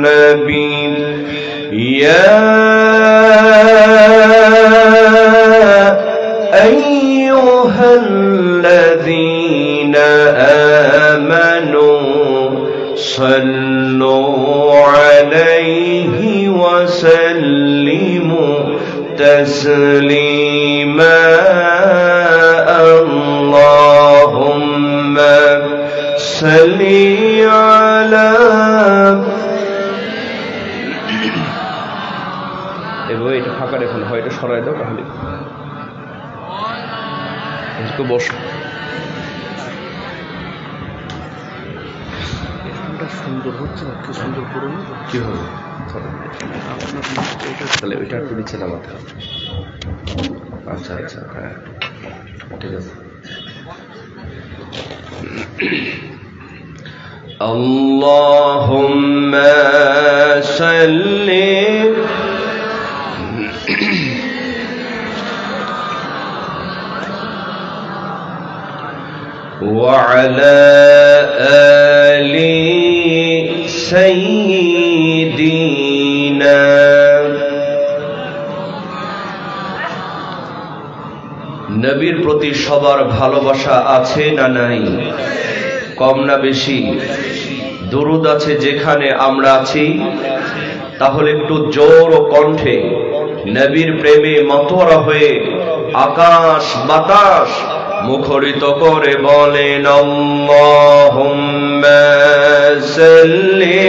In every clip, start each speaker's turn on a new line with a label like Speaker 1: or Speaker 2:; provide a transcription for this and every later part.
Speaker 1: النبي يا أيها الذين آمنوا صلوا عليه وسلموا تسليما اللهم صل على এভাবে এটা ফাঁকা রেখো না, হয় এটা সরাই দাও তাহলে বসো। সুন্দর হচ্ছে না, কি সুন্দর করুন, কি হবে তাহলে ওইটা একটু নিচে নামাতে হবে। আচ্ছা আচ্ছা, হ্যাঁ ঠিক আছে। আল্লাহুম্মা সাল্লি وعلى آل سيدنا নবীর প্রতি সবার ভালোবাসা আছে না নাই? কম না বেশি? দুরূদ আছে যেখানে আমরা আছি? তাহলে একটু জোর ও কণ্ঠে নবীর প্রেমে মাতোয়ারা হয়ে আকাশ বাতাস মুখরিত করে বলেন আল্লাহুম্মা সাল্লি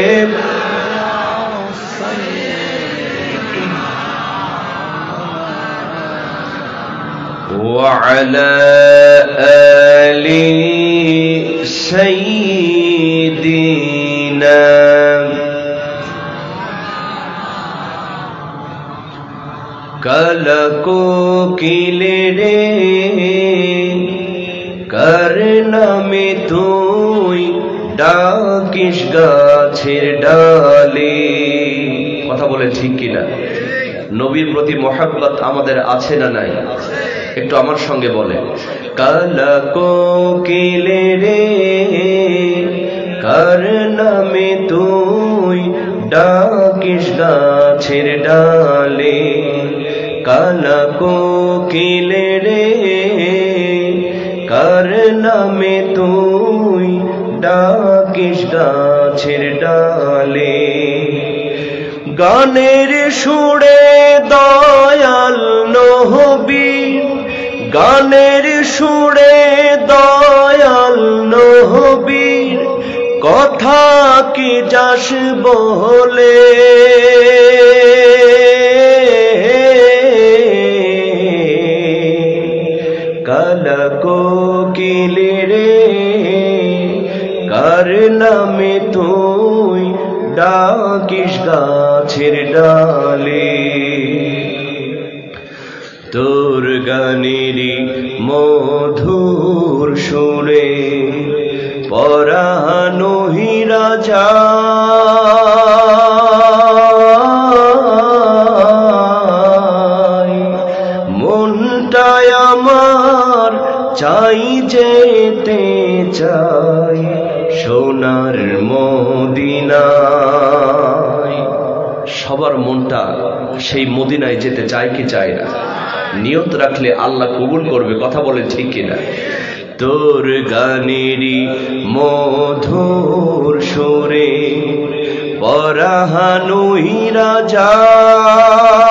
Speaker 1: ওয়া আলা আলি সাইয়্যিদিনা। কালকো কিলে রে কার নামে তুই ডাকিস গাছের ডালে। কথা বলে ঠিক কিনা? নবীর প্রতি মহব্বত আমাদের আছে না নাই? একটু আমার সঙ্গে বলে, কালকো কিলে রে কার নামে তুই ডাকিস গাছের ডালে। কালকো কিলে রে কার নামে তুই ডাকিস গাছের ডালে। গানের সুরে দয়াল নবী, গানের সুরে দয়াল নবীর কথা কি যাস বলে। কালকো কিলে রে কার নামে তুই ডাকিস গাছের ডালে। তোর গানেরই মধুর সুরে পরানো হীরা যায়, মনটায় আমার চাই যেতে চাই সোনার মদিনায়। সবার মনটা সেই মদিনায় যেতে চায় কি চায় না? নিয়ত রাখলে আল্লাহ কবুল করবে। কথা বলে ঠিক কিনা? তোর গানেরই মধুর সুরে পরানো হীরা যায়,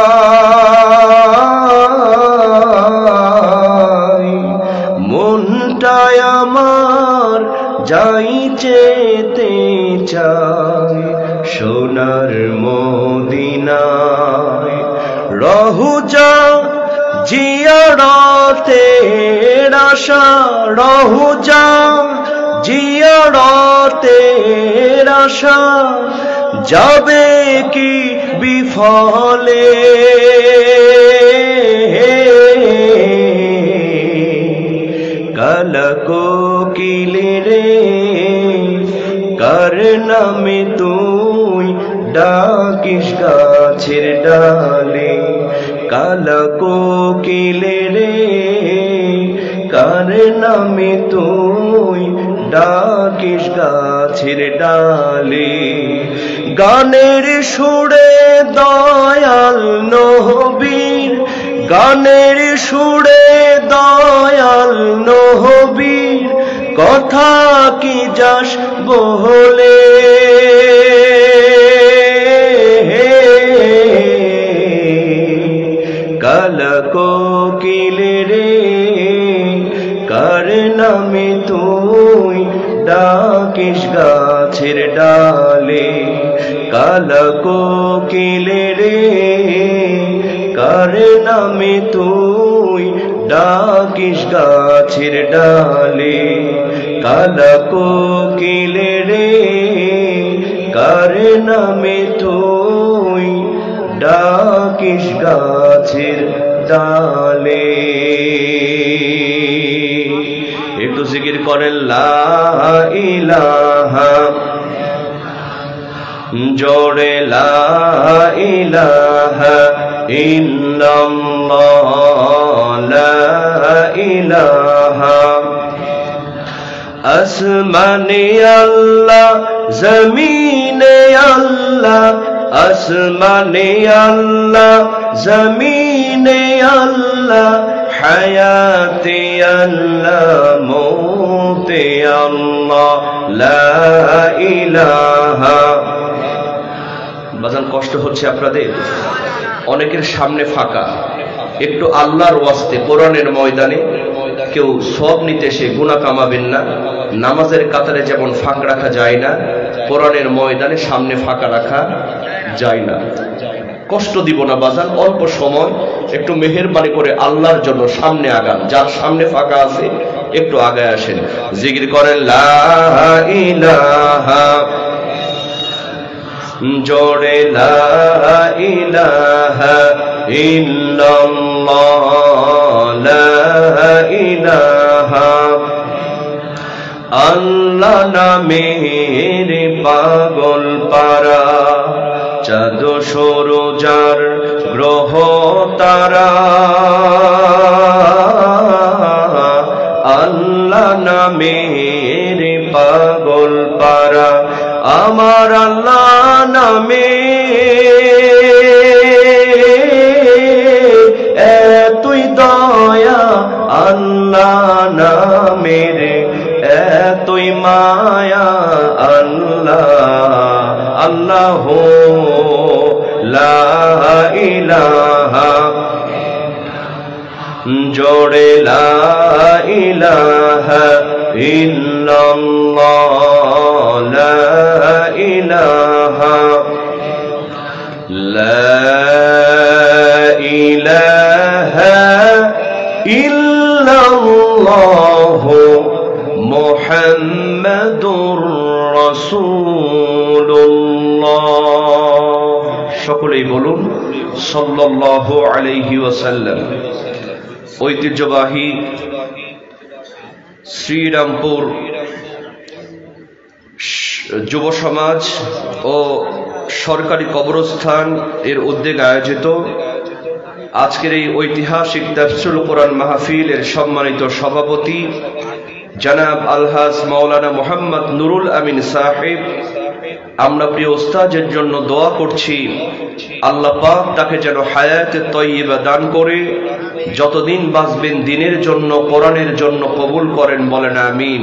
Speaker 1: মনটায় আমার যাই যেতে চায় সোনার মদিনায়। রহুজা জিয়ারতের আশা, রহুজা জিয়ারতের আশা যাবে কি বিফলে। কালকো কিলে রে কার নামে তুই ডাকিস গাছের ডালে। কালকো কিলে রে কার নামে তুই ডাকিস গাছের ডালে। গানের সুরে দয়াল নবীর, গানের সুরে দয়াল নবীর কথা কি যাস বলে, কাল কোকিলে রে কার নামে তুই ডাকিস গাছের ডালে, কাল কোকিলে রে কার নামে তুই ডাকিস গাছের ডালে, কাল কোকিলে রে কার নামে তুই ডাকিস গাছের ডালে। একটু জিকির করেন লা ইলাহা, জোরে লা ইলাহা ইল্লাল্লাহ, লা ইলাহা। আসমানে আল্লাহ জমিনে আল্লাহ, আসমানে আল্লাহ জমিনে আল্লাহ, হায়াতে আল্লাহ মৌতে আল্লাহ, লা ইলাহা। বাজান কষ্ট হচ্ছে আপনাদের, অনেকের সামনে ফাঁকা, একটু আল্লাহর ওয়াস্তে কোরআনের ময়দানে কেউ সওয়াব নিতে এসে গুনাহ কামাবেন না। নামাজের কাতারে যেমন ফাঁক রাখা যায় না, কোরআনের ময়দানে সামনে ফাঁকা রাখা যায় না। কষ্ট দিব না বাজান, অল্প সময় একটু মেহেরবানি করে আল্লাহর জন্য সামনে আগান। যার সামনে ফাঁকা আছে একটু আগায় আসেন, জিকির করেন লা ইলাহা, জোরে লা ইলাহা ইল্লাল্লাহ, লা ইলাহা। আল্লাহ নামের পাগল পারা, চাঁদ সূরজার গ্রহ তারা, আল্লাহ নামের পাগল পারা, আমার আল্লাহ নামে এতই দয়া, আল্লাহ নামের এতই মায়া, আল্লাহ আল্লাহ লা ইলাহা, জোরে লা ইলাহা ইল্লাল্লাহ, লা ইলাহা, লা ইলাহা ইল্লাল্লাহ মুহাম্মাদুর রাসূলুল্লাহ। সকলেই বলুন সাল্লাল্লাহু আলাইহি ওয়াসাল্লাম। ঐতিহ্যবাহী শ্রীরামপুর যুব সমাজ ও সরকারি কবরস্থান এর উদ্যোগে আয়োজিত আজকের এই ঐতিহাসিক তাফসীরুল কোরআন মাহফিলের সম্মানিত সভাপতি জনাব আলহাজ মাওলানা মোহাম্মদ নুরুল আমিন সাহেব, আমরা প্রিয় উস্তাদের জন্য দোয়া করছি আল্লাহ পাক তাকে যেন হায়াতে তয়্যিবা দান করে যতদিন বাঁচবেন দিনের জন্য, কোরআনের জন্য কবুল করেন, বলেন আমিন।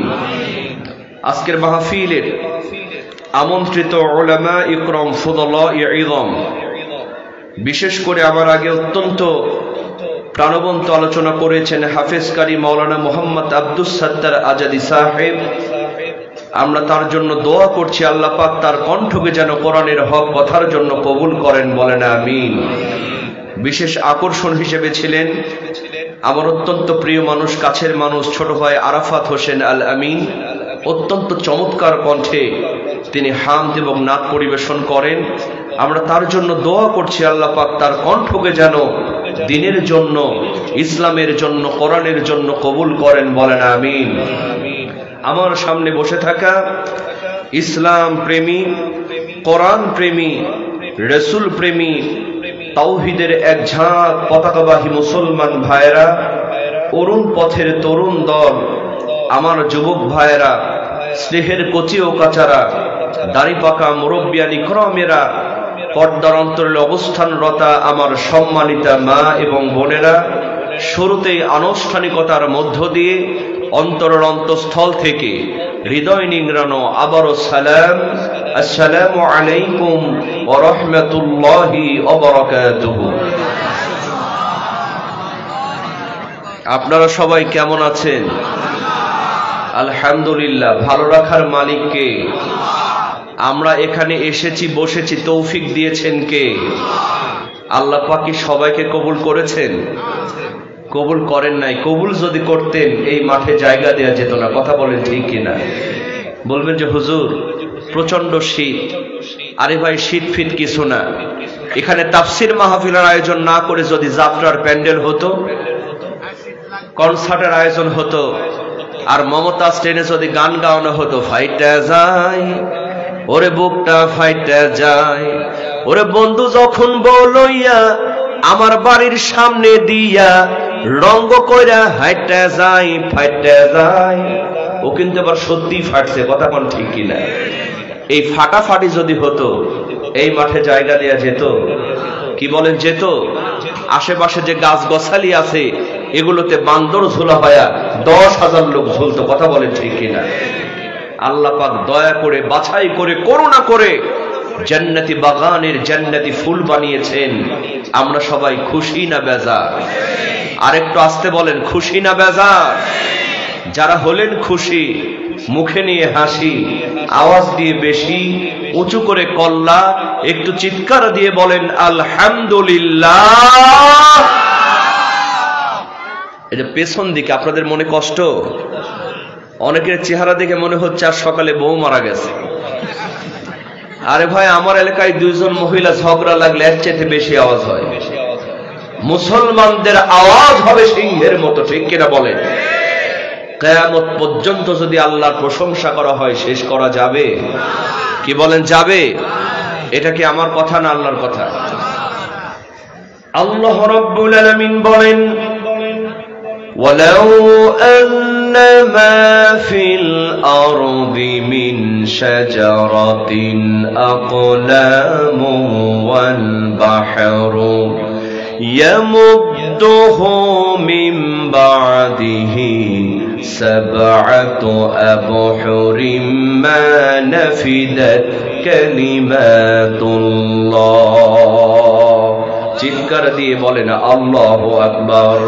Speaker 1: আজকের মাহফিলের আমন্ত্রিত উলামা ইকরাম ফুদালা ইযম, বিশেষ করে আমার আগে অত্যন্ত প্রাণবন্ত আলোচনা করেছেন হাফেজ কারি মাওলানা মোহাম্মদ আব্দুস সাত্তার আজাদি সাহেব, আমরা তার জন্য দোয়া করছি আল্লাহ পাক তার কণ্ঠকে যেন কোরআনের হক কথার জন্য কবুল করেন, বলেন আমিন। বিশেষ আকর্ষণ হিসেবে ছিলেন আমার অত্যন্ত প্রিয় মানুষ, কাছের মানুষ, ছোট ভাই আরাফাত হোসেন আল আমিন। অত্যন্ত চমৎকার কণ্ঠে তিনি হামদ এবং নাত পরিবেশন করেন। আমরা তার জন্য দোয়া করছি আল্লাহ পাক তার কণ্ঠকে যেন দিনের জন্য, ইসলামের জন্য, কোরআনের জন্য কবুল করেন, বলেন আমিন। আমার সামনে বসে থাকা ইসলাম প্রেমী, কোরআন প্রেমী, রাসূল প্রেমী, তাওহীদের এক ঝাঁক পতাকাবাহী মুসলমান ভাইয়েরা, অরুণ পথের তরুণ দল, আমার যুবক ভাইয়েরা, স্নেহের কচি ও কাচারা, দাড়ি পাকা মুরব্বিয়ান ইকরামেরা, পর্দার অন্তরে অবস্থানরতা আমার সম্মানিতা মা এবং বোনেরা, শুরুতেই আনুষ্ঠানিকতার মধ্য দিয়ে অন্তরের অন্তঃস্থল থেকে হৃদয় নিংড়ানো আবারও সালাম, আসসালামু আলাইকুম ওয়া রাহমাতুল্লাহি ওয়া বারাকাতুহু। আপনারা সবাই কেমন আছেন? আলহামদুলিল্লাহ। ভালো রাখার মালিক কে? আমরা এখানে এসেছি, বসেছি, তৌফিক দিয়েছেন কে? আল্লাহ পাক কি সবাইকে কবুল করেছেন? কবুল করেন নাই। কবুল যদি করতেন এই মাঠে জায়গা দেওয়া যেত না। কথা বলেন ঠিক কিনা? বলবেন যে হুজুর প্রচন্ড শীত। আরে ভাই, শীত ফিট কিছু না। এখানে তাফসির মাহফিলের আয়োজন না করে যদি যাত্রার প্যান্ডেল হতো, কনসার্টের আয়োজন হতো, আর মমতা স্টেনে যদি গান গাওয়ানো হতো, ফাইটা যায় ওরে বুকটা ফাইটা যায়, ওরে বন্ধু যখন বলইয়া আমার বাড়ির সামনে দিয়া রঙ্গ কইরা হাইটা যায় ফাইটা যায়, ও কিন্তু আবার সত্যি ফাটছে। কথা কোন ঠিক কিনা? এই ফাটাফাটি যদি হতো এই মাঠে জায়গা দেয়া যেত? কি বলেন যেত? আশেপাশে যে গাছ গছালি আছে এগুলোতে বান্দর ঝোলা হয়া 10,000 লোক ঝুলতো। কথা বলেন ঠিক কিনা? আল্লাহ পাক দয়া করে বাছাই করে করুণা করে জান্নাতি বাগানের জান্নাতি ফুল বানিয়েছেন। আমরা সবাই খুশি না বেজার? আরেকটু আস্তে বলেন, খুশি না বেজার? যারা হলেন খুশি, মুখে নিয়ে হাসি, আওয়াজ দিয়ে বেশি উঁচু করে কল্লা, একটু চিৎকার দিয়ে বলেন আলহামদুলিল্লাহ। এই যে পেছন দিকে আপনাদের মনে কষ্ট, অনেকের চেহারা দেখে মনে হচ্ছে আর সকালে বউ মারা গেছে। আরে ভাই, আমার এলাকায় 2 জন মহিলা ঝগড়া লাগলে এর চাইতে বেশি আওয়াজ হয়। মুসলমানদের আওয়াজ হবে সিংহের মতো। ঠিক কিনা বলেন? কিয়ামত পর্যন্ত যদি আল্লাহর প্রশংসা করা হয় শেষ করা যাবে? কি বলেন যাবে? এটা কি আমার কথা না আল্লাহর কথা? আল্লাহ রাব্বুল আলামিন বলেন, ওয়ালাউ আন্না মা ফিল আরদি মিন শাজারাতিন আকলামু ওয়াল বাহরু ইয়ামুদ্দুহু মিন বা'দিহি সাব'আতু আবহুরিম মা নাফিদাত কালিমাতুল্লাহ। চিৎকার দিয়ে বলেন আল্লাহু আকবার।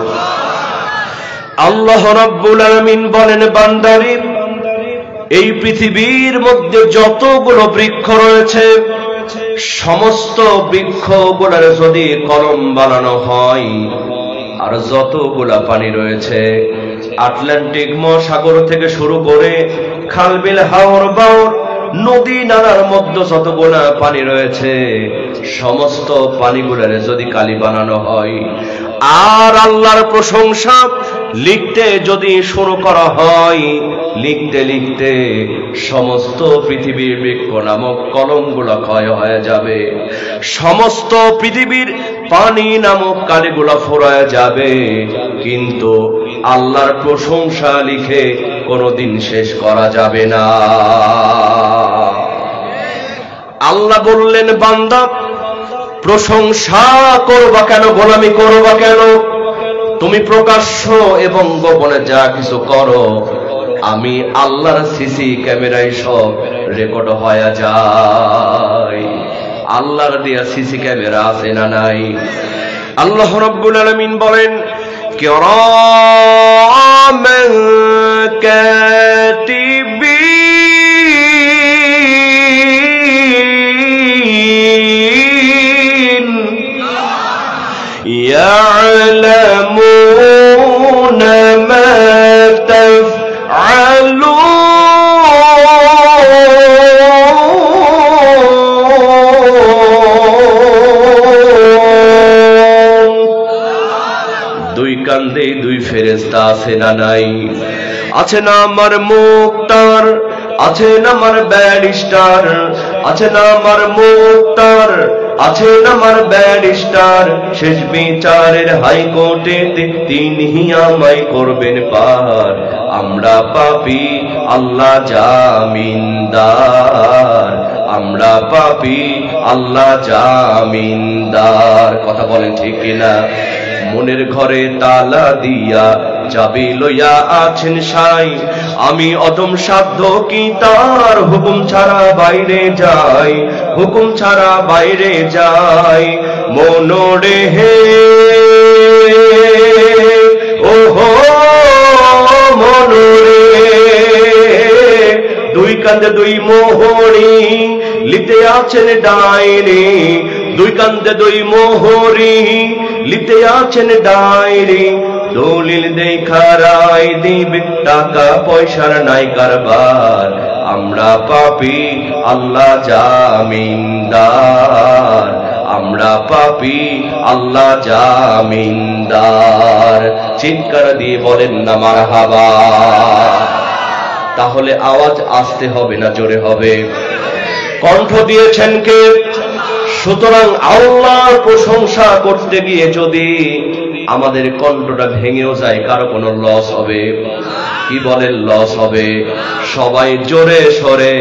Speaker 1: আল্লাহ রাব্বুল আলামিন বলেন, বান্দারে, এই পৃথিবীর মধ্যে যতগুলো বৃক্ষ রয়েছে সমস্ত বৃক্ষগুলোর যদি কলম বানানো হয়, আর যতগুলা পানি রয়েছে আটলান্টিক মহাসাগর থেকে শুরু করে খালবিল হাওর বাওর নদী নালার মধ্যে যতগুলা পানি রয়েছে সমস্ত পানিগুলোর যদি কালি বানানো হয়, আর আল্লাহর প্রশংসা লিখতে যদি শুরু করা হয়, লিখতে লিখতে সমস্ত পৃথিবীর বৃক্ষ নামক কলমগুলো ক্ষয় হয়ে যাবে, সমস্ত পৃথিবীর পানি নামক কালিগুলো ফুরায় যাবে, কিন্তু আল্লাহর প্রশংসা লিখে কোনোদিন শেষ করা যাবে না। আল্লাহ বললেন, বান্দা প্রশংসা করবা কেন, গোলামি করবা কেন? তুমি প্রকাশ্য এবং গোপনে যা কিছু করো আমি আল্লাহর সিসি ক্যামেরায় সব রেকর্ড হয়ে যায়। আল্লাহর দেয়া সিসি ক্যামেরা আছে না নাই? আল্লাহ রাব্বুল আলামিন বলেন, কিরামান কাতিবিন ইয়ালামুনা মা তাফআলুন। দুই কান্দে দুই ফেরেশতা আছে না নাই? আছে না আমার মুক্তার, আছে না আমার ব্যারিস্টার, আছে না আমার মুক্তার, আছে না আমার ব্যারিস্টার। শেষ বিচারের হাইকোর্টে তিনি আমায় করবেন পার। আমরা পাপী, আল্লাহ জামিনদার। আমরা পাপী আল্লাহ জামিনদার। কথা বলেন ঠিক কিনা? মনের ঘরে তালা দিয়া চাবি লইয়া আছেন সাই, আমি অদম সাধ্য কি তার হুকুম ছাড়া বাইরে যাই, হুকুম ছাড়া বাইরে যাই। মনোরে হে ওহো মনোরে, দুই কান্দে দুই মোহরি লিতে আছেন ডাইরে, দুই কান্দে দুই মোহরি লিতে আছেন ডাইরে। দলিল দেখা রায় দিবে, টাকা পয়সার নাই কারবার, আমরা পাপী আল্লাহ জামিনদার, আমরা পাপী আল্লাহ জামিনদার। চিৎকার দিয়ে বলেন না মারহাবা। তাহলে আওয়াজ আসতে হবে না জোরে হবে? কণ্ঠ দিয়েছেন কে? সুতরাং আল্লাহর প্রশংসা করতে গিয়ে যদি আমাদের কণ্ঠটা ভেঙেও যায়, কারো কোনো লস হবে? কি বলেন লস হবে? সবাই জোরে সরে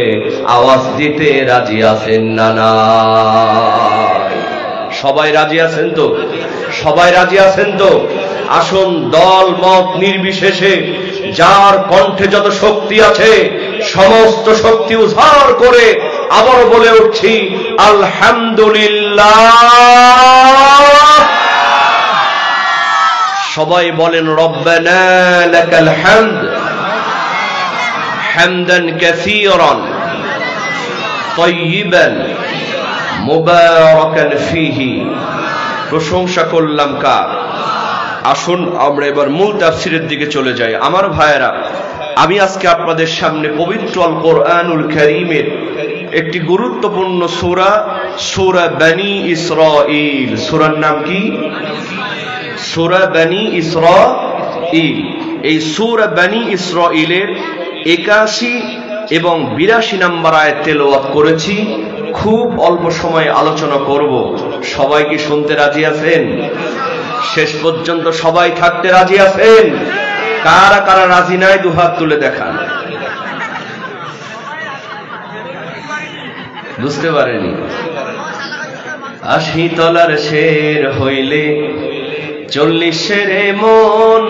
Speaker 1: আওয়াজ দিতে রাজি আছেন না? না, সবাই রাজি আছেন তো? সবাই রাজি আছেন তো? আসুন দল মত নির্বিশেষে যার কণ্ঠে যত শক্তি আছে সমস্ত শক্তি উজাড় করে আবার বলে উঠছি আলহামদুলিল্লাহ। সবাই বলেন রব্বানা লাকাল হামদ হামদান কাসীরান তাইয়িবান মুবারাকান ফীহি। প্রশংসা করলাম কার? আসুন আমরা এবার মূল তাফসীরের দিকে চলে যাই। আমার ভাইয়েরা, আমি আজকে আপনাদের সামনে পবিত্র আল কোরআনুল কারীমের একটি গুরুত্বপূর্ণ সূরা, সূরা বনী ইসরাঈল। সূরার নাম কি? সূরা বনী ইসরাঈল। এই সূরা বনী ইসরাঈলের 81 এবং 82 নম্বর আয়াত তেলাওয়াত করেছি। খুব অল্প সময় আলোচনা করব। সবাই কি শুনতে রাজি আছেন? শেষ পর্যন্ত সবাই থাকতে রাজি আছেন? কারা কারা রাজি নাই দুহাত তুলে দেখান। বুঝতে পারেনি? 80 তলার শের হইলে 40 শেরে মন,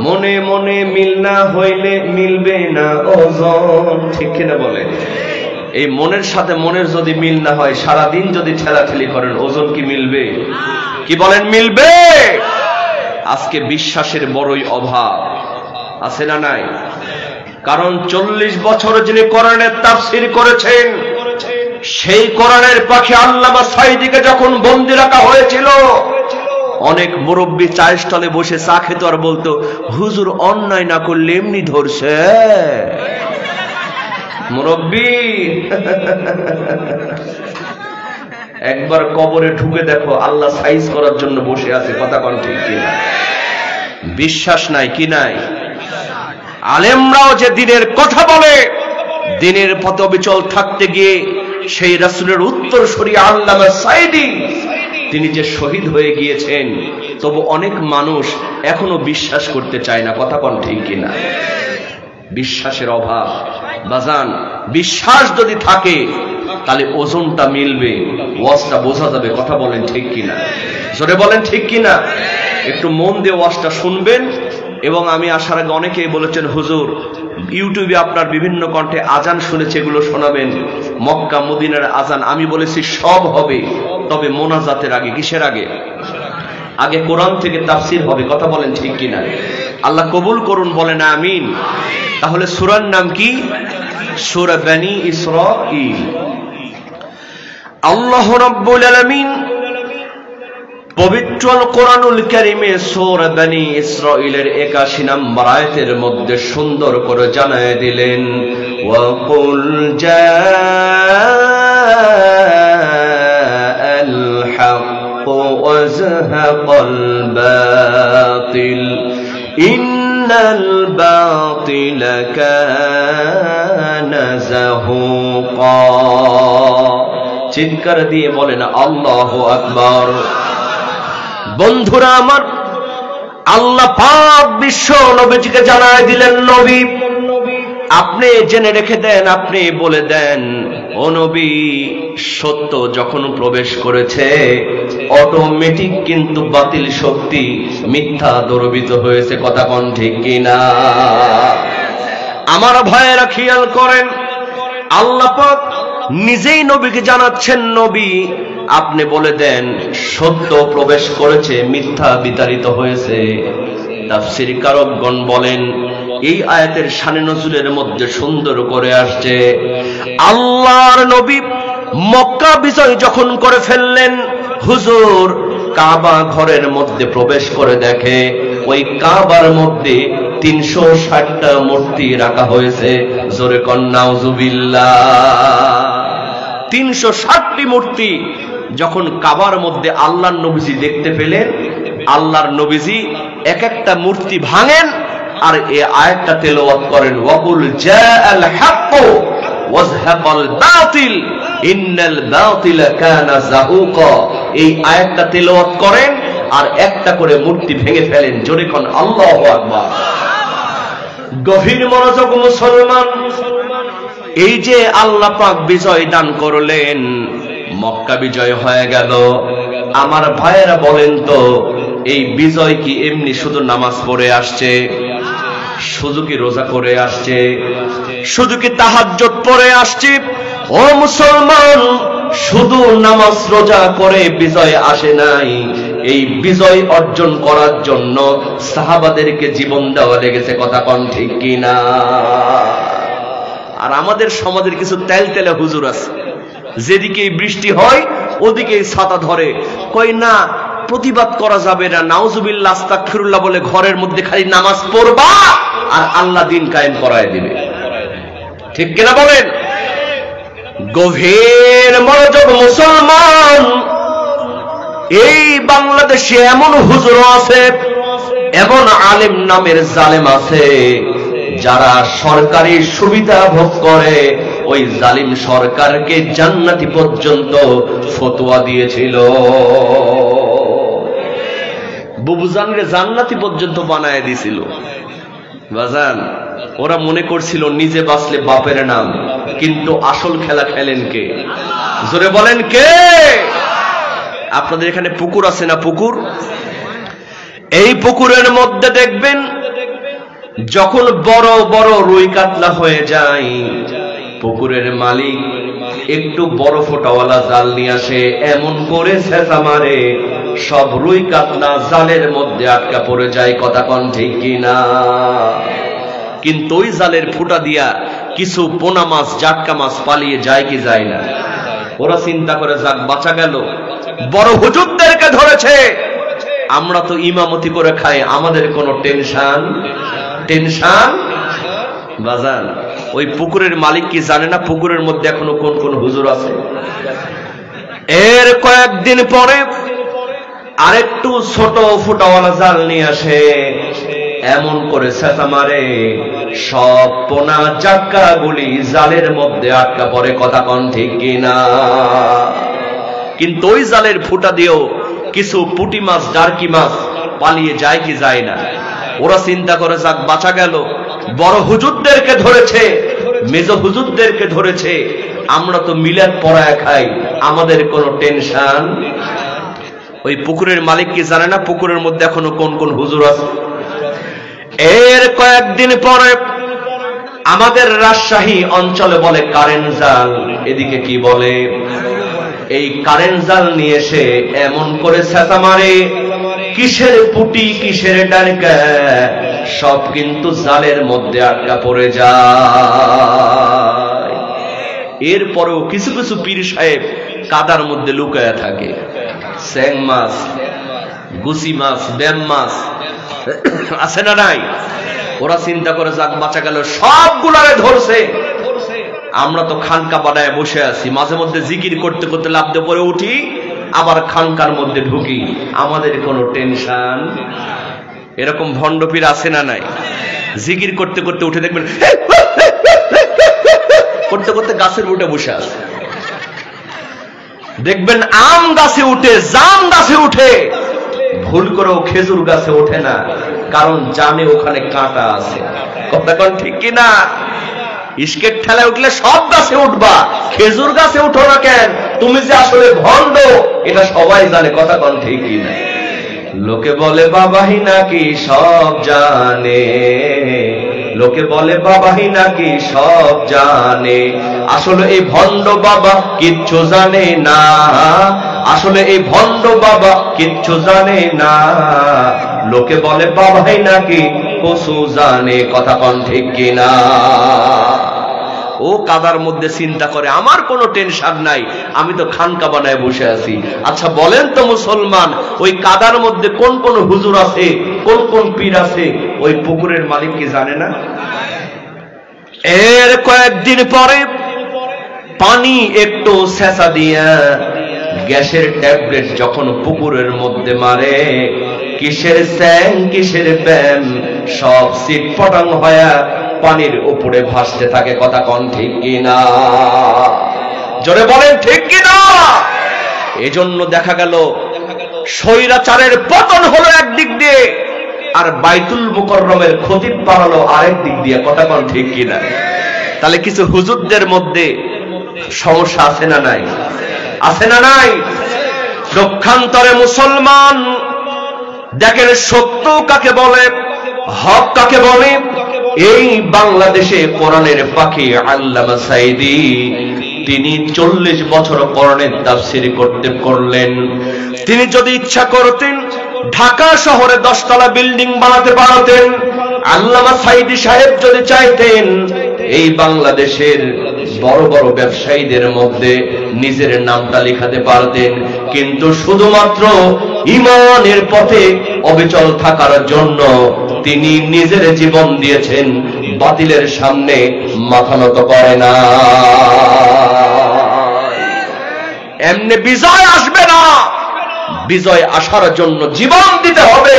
Speaker 1: মনে মনে মিল না হইলে মিলবে না ওজন। ঠিক কিনা বলে? এই মনের সাথে মনের যদি মিল না হয়, সারাদিন যদি ঠেলাঠেলি করেন, ওজন কি মিলবে? কি বলেন মিলবে? আজকে বিশ্বাসের বড়ই অভাব আছে না নাই? কারণ 40 বছর যিনি কোরআনের তাফসীর করেছেন, সেই কোরআনের পাখি আল্লামা সাঈদীকে যখন বন্দী রাখা হয়েছিল, অনেক মুরব্বী চায়ের স্টলে বসে চা খেত আর বলতো, হুজুর অন্যায় না করলে এমনি ধরছে। মুরব্বী একবার কবরে ঢুকে দেখো, আল্লাহ সাইজ করার জন্য বসে আছে। কথা কোন ঠিক কিনা? বিশ্বাস নাই কি নাই? আলেমরাও যে দিনের কথা বলে, দিনের পথে অবিচল থাকতে গিয়ে সেই রাসূলের উত্তরসূরি আল্লামা সাঈদী তিনি যে শহীদ হয়ে গিয়েছেন, তবু অনেক মানুষ এখনো বিশ্বাস করতে চায় না। কথা কোন ঠিক কিনা? বিশ্বাসের অভাব। বাজান, বিশ্বাস যদি থাকে তাহলে ওজনটা মিলবে, ওয়াজটা বোঝা যাবে। কথা বলেন ঠিক কিনা? জোরে বলেন ঠিক কিনা? একটু মন দিয়ে ওয়াজটা শুনবেন। এবং আমি আসার আগে অনেকেই বলেছেন, হুজুর ইউটিউবে আপনার বিভিন্ন কণ্ঠে আজান শুনেছে, এগুলো শোনাবেন। মক্কা মদিনার আজান। আমি বলেছি সব হবে, তবে মোনাজাতের আগে। কিসের আগে? আগে কোরআন থেকে তাফসীর হবে। কথা বলেন ঠিক কিনা? আল্লাহ কবুল করুন, বলেন আমিন। তাহলে সূরার নাম কি? সূরা বনী ইসরাঈল। আল্লাহ রাব্বুল আলামিন পবিত্র কোরআনুল কারীমে সূরা বনী ইসরাঈলের 81 নম্বর আয়াতের মধ্যে সুন্দর করে জানায় দিলেন, ওয়া কুল জাআল হক ওয়া যাহাকাল বাতিল ইন্নাল বাতিলা কানা যাহুকা। চিৎকার দিয়ে বলেন আল্লাহু আকবার। বন্ধুরা আমার, আল্লাহ পাক বিশ্ব নবীজিকে জানায় দিলেন, নবী আপনি জেনে রেখে দেন, আপনি বলে দেন ও নবী, সত্য যখন প্রবেশ করেছে অটোমেটিক কিন্তু বাতিল শক্তি মিথ্যা দরবিত হয়েছে। কথা কোন ঠিক কিনা? আমার ভাইয়েরা খেয়াল করেন, আল্লাহ পাক নিজেই নবীকে জানাচ্ছেন, নবী আপনি বলে দেন সত্য প্রবেশ করেছে, মিথ্যা বিতাড়িত হয়েছে। তাফসীর কারকগণ বলেন এই আয়াতের শানে নজুলের মধ্যে সুন্দর করে আসছে, আল্লাহর নবী মক্কা বিজয় যখন করে ফেললেন, হুজুর কাবা ঘরের মধ্যে প্রবেশ করে দেখে ওই কাবার মধ্যে 360টা মূর্তি রাখা হয়েছে। জোরে কন নাউজুবিল্লাহ। 360টি মূর্তি যখন কাবার মধ্যে আল্লাহর নবীজি দেখতে পেলেন, আল্লাহর নবীজি এক একটা মূর্তি ভাঙেন আর এই আয়াতটা তেলাওয়াত করেন, ওয়াকুল জাআল হাক্ক ওয়াজহাকাল বাতিল ইন্নাল বাতিলা কানা যাহুকা। এই আয়াতটা তেলাওয়াত করেন আর একটা করে মূর্তি ভেঙে ফেলেন। জোরে কোন আল্লাহু আকবার। গভীর মনোযোগ মুসলমান, এই যে আল্লাহ পাক বিজয় দান করলেন, মক্কা বিজয় হয়ে গেল। আমার ভাইয়েরা বলেন তো, এই বিজয় কি এমনি শুধু নামাজ পড়ে আসছে, শুধু কি রোজা করে আসছে, শুধু কি তাহাজ্জুদ পড়ে আসছে? ও মুসলমান, শুধু নামাজ রোজা করে বিজয় আসে নাই। এই বিজয় অর্জন করার জন্য সাহাবাদেরকে জীবন দেওয়া লেগেছে। কথা কোন ঠিক কিনা? আর আমাদের সমাজের কিছু তেলতেলে হুজুর আছে, যেদিকে বৃষ্টি হয় ওদিকে ছাতা ধরে, কই না প্রতিবাদ করা যাবে না, নাউজুবিল্লাহ আস্তাগফিরুল্লাহ বলে ঘরের মধ্যে খালি নামাজ পড়বা আর আল্লাহ দিন কায়েম করায় দিবে। ঠিক কিনা বলেন? গভীর মনোযোগ মুসলমান, এই বাংলাদেশে এমন হুজুর আছে, এমন আলেম নামের জালেম আছে, যারা সরকারি সুবিধা ভোগ করে ওই জালিম সরকারকে জান্নাতি পর্যন্ত ফতোয়া দিয়েছিল। বুবুজানরে জান্নাতি পর্যন্ত বানায় দিয়েছিল। বাজান, ওরা মনে করছিল নিজে বাঁচলে বাপের নাম, কিন্তু আসল খেলা খেলেন কে? জোরে বলেন কে? আপনাদের এখানে পুকুর আছে না? পুকুর, এই পুকুরের মধ্যে দেখবেন যখন বড় বড় রুই কাতলা হয়ে যায়, পুকুরের মালিক একটু বড় ফোঁটাওয়ালা জাল নিয়ে আসে, এমন করে ছেঁচা মারে সব রুই কাতলা জালের মধ্যে আটকা পড়ে যায়। কথা কোন ঠিক কিনা? কিন্তু ওই জালের ফুটা দিয়া কিছু পোনা মাছ, জাটকা মাছ পালিয়ে যায় কি যায় না? ওরা চিন্তা করে যাক বাঁচা গেল। বড় হুজুরদেরকে ধরেছে, আমরা তো ইমামতি করে খাই, আমাদের কোনো টেনশন বাজান। ওই পুকুরের মালিক কি জানে না পুকুরের মধ্যে এখনো কোন কোন হুজুর আছে? এর কয়েকদিন পরে আরেকটু ছোট ফুটাওয়ালা জাল নিয়ে আসে, এমন করে ছেঁচা মারে সব পোনা জাটকা গুলি জালের মধ্যে আটকা পড়ে। কথা কোন ঠিক কিনা? কিন্তু ওই জালের ফুটা দিয়েও কিছু পুঁটি মাছ, ডারকি মাছ পালিয়ে যায় কি যায় না? ওরা চিন্তা করে যাক বাঁচা গেল। বড় হুজুরদেরকে ধরেছে, মেজ হুজুরদেরকে ধরেছে, আমরা তো মিলাদ পড়ায় খাই, আমাদের কোনো টেনশন। ওই পুকুরের মালিক কি জানে না পুকুরের মধ্যে এখনো কোন কোন হুজুর আছে? এর কয়েকদিন পরে আমাদের রাজশাহী অঞ্চলে বলে কারেন্ট জাল, এদিকে কি বলে? এই কারেন্ট জাল নিয়ে এসে এমন করে ছেঁচা মারে, কিসের পুটি কিসের ডারকা সব কিন্তু জালের মধ্যে আটকা পড়ে যায়। এরপরেও কিছু কিছু পীর সাহেব কাদার মধ্যে লুকায়া থাকে। স্যাং মাছ, গুসি মাছ, ব্যাম মাছ আছে না নাই? ওরা চিন্তা করে যাক বাঁচা গেল, সবগুলারে ধরছে। আমরা তো খানকা বানায় বসে আছি, মাঝে মধ্যে জিকির করতে করতে লাফ দিয়ে পরে উঠি, আবার খানকার মধ্যে ঢুকি, আমাদের কোনো টেনশন। এরকম ভণ্ডপীর আছে না নাই? জিকির করতে করতে উঠে দেখবেন করতে করতে গাছের উঠে বসে আছে। দেখবেন আম গাছে উঠে, জাম গাছে উঠে, ভুল করেও খেজুর গাছে ওঠে না, কারণ জানে ওখানে কাঁটা আছে। কথা কোন ঠিক কিনা? ইশকের ঠেলায় উঠলে সব গাছে উঠবা, খেজুর গাছে উঠো না কেন? তুমি যে আসলে ভণ্ড এটা সবাই জানে, কথা কোন ঠিক কিনা? লোকে বলে বাবাই নাকি সব জানে, লোকে বলে বাবাই নাকি সব জানে, আসলে এই ভণ্ড বাবা কিচ্ছু জানে না, আসলে এই ভণ্ড বাবা কিচ্ছু জানে না। লোকে বলে বাবাই নাকি পশু জানে, কথা কোন ঠিক কিনা? ও কাদার মধ্যে চিন্তা করে আমার কোনো টেনশন নাই, আমি তো খানকা বানায় বসে আছি। আচ্ছা বলেন তো মুসলমান, ওই কাদার মধ্যে কোন কোন হুজুর আছে, কোন কোন পীর আছে, ওই পুকুরের মালিক কি জানে না? এর কয়েকদিন পরে পানি একটু সেচা দিয়া গ্যাসের ট্যাবলেট যখন পুকুরের মধ্যে মারে, কিসের স্যাং কিসের ব্যাম সব সিটপটাং হয়া পানির উপরে ভাসতে থাকে, কথা কোন ঠিক কিনা? জোরে বলেন ঠিক কিনা? এজন্য দেখা গেল স্বৈরাচারের পতন হলো একদিক দিয়ে, আর বাইতুল মুকাররমের খতিব বাড়ালো আরেক দিক দিয়ে, কথা কোন ঠিক কিনা? তাহলে কিছু হুজুরদের মধ্যে সমস্যা আছে না নাই? আছে না নাই? পক্ষান্তরে মুসলমান দেখেন সত্য কাকে বলে, হক কাকে বলে। এই বাংলাদেশে কোরআনের পাখি আল্লামা সাঈদী তিনি 40 বছর কোরআনের তাফসীর করলেন। তিনি যদি ইচ্ছা করতেন ঢাকা শহরে 10 তলা বিল্ডিং বানাতে পারতেন। আল্লামা সাঈদী সাহেব যদি চাইতেন এই বাংলাদেশের বড় বড় ব্যবসায়ীদের মধ্যে নিজের নামটা লেখাতে পারতেন, কিন্তু শুধুমাত্র ঈমানের পথে অবিচল থাকার জন্য তিনি নিজের জীবন দিয়েছেন, বাতিলের সামনে মাথা নত করে না। এমনি বিজয় আসবে না, বিজয় আসার জন্য জীবন দিতে হবে,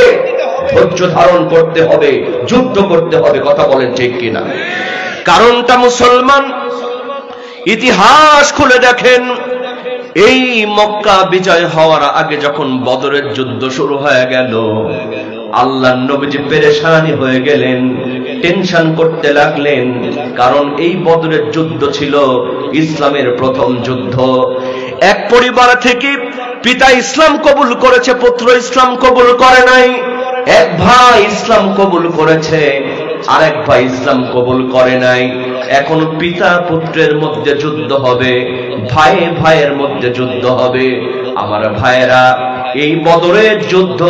Speaker 1: ধৈর্য ধারণ করতে হবে, যুদ্ধ করতে হবে, কথা বলেন ঠিক কিনা? কারণটা মুসলমান ইতিহাস খুলে দেখেন, এই মক্কা বিজয় হওয়ার আগে যখন বদরের যুদ্ধ শুরু হয়ে গেল, আল্লাহর নবীজি পেরেশানি হয়ে গেলেন, টেনশন করতে লাগলেন। কারণ এই বদরের যুদ্ধ ছিল ইসলামের প্রথম যুদ্ধ। এক পরিবার থেকে পিতা ইসলাম কবুল করেছে, পুত্র ইসলাম কবুল করে নাই। এক ভাই ইসলাম কবুল করেছে, আরেক ভাই ইসলাম কবুল করে নাই। এখন পিতা পুত্রের মধ্যে যুদ্ধ হবে, ভাই ভাইয়ের মধ্যে যুদ্ধ হবে। আমার ভাইয়েরা, এই বদরের যুদ্ধ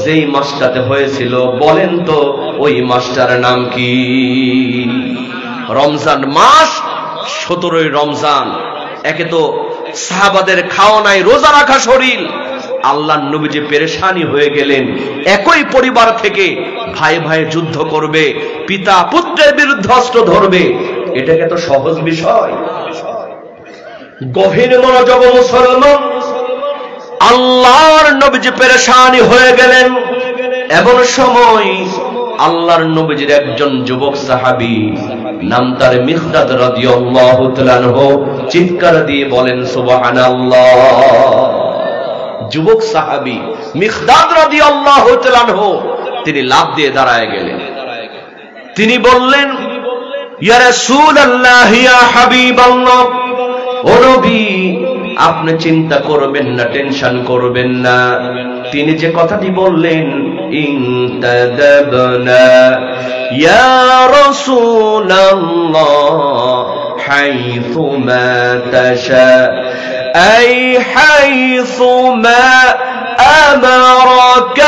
Speaker 1: যেই মাসটাতে হয়েছিল বলেন তো ওই মাসটার নাম কি? রমজান মাস, 17ই রমজান। একে তো সাহাবাদের খাওয়া নাই, রোজা রাখা শরীর। আল্লাহর নবীজি পেরেশানি হয়ে গেলেন, একই পরিবার থেকে ভাই ভাই যুদ্ধ করবে, পিতা পুত্রের বিরুদ্ধে অস্ত্র ধরবে, এটাকে তো সহজ বিষয়? গভীর মনোযোগ মুসলমান, আল্লাহর নবীজি পেরেশানি হয়ে গেলেন। এমন সময় আল্লাহর নবীজির একজন যুবক সাহাবী, নাম তার মিকদাদ রাদিয়াল্লাহু তাআলা আনহু, চিৎকার দিয়ে বলেন সুবহানাল্লাহ। যুবক সাহাবী মিকদাদ রাদিয়াল্লাহু তাআলা আনহু তিনি লাফ দিয়ে দাঁড়ায় গেলেন। তিনি বললেন, ইয়া রাসূলুল্লাহ, ইয়া হাবিবাল্লাহ, ও নবী, আপনি চিন্তা করবেন না, টেনশন করবেন না। তিনি যে কথাটি বললেন, ইনতাদাবনা ইয়া রাসূলুল্লাহ হাইথুমা তাশা, আই হাইথুমা আমারাকাল্লাহ।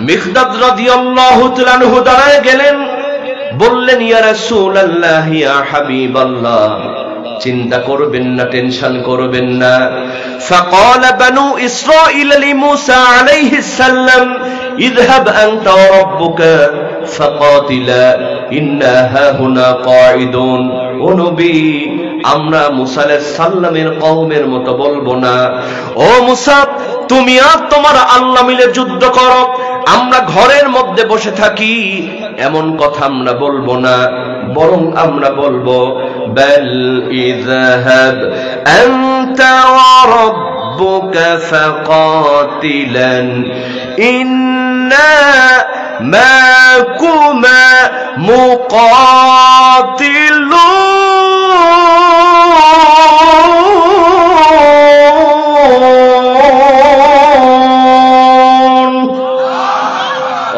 Speaker 1: মিকদাদ রাদিয়াল্লাহু তাআলা আনহু দাঁড়ায় গেলেন, বললেন, ইয়া রাসূলুল্লাহ, ইয়া হাবিবাল্লাহ, চিন্তা করবেন না, টেনশন করবেন না। ফাকালা বানু ইসরাঈল লিমূসা আলাইহিস সালাম, ইযহাব আনতা ওয়া রাব্বুকা ফাকাতিলা ইন্না হাহুনা কাঈদুন। ও নবী, আমরা মুসা আলাইহিস সালামের কওমের মতো বলবো না, ও মুসা, তুমি আর তোমার আল্লাহ মিলে যুদ্ধ করো, আমরা ঘরের মধ্যে বসে থাকি, এমন কথা আমরা বলবো না। বরং আমরা বলবো, বাল ইযহাব আনতা ওয়া রাব্বুকা ফাকাতিলান ইন্না মাকুমা মুকাতিলুন।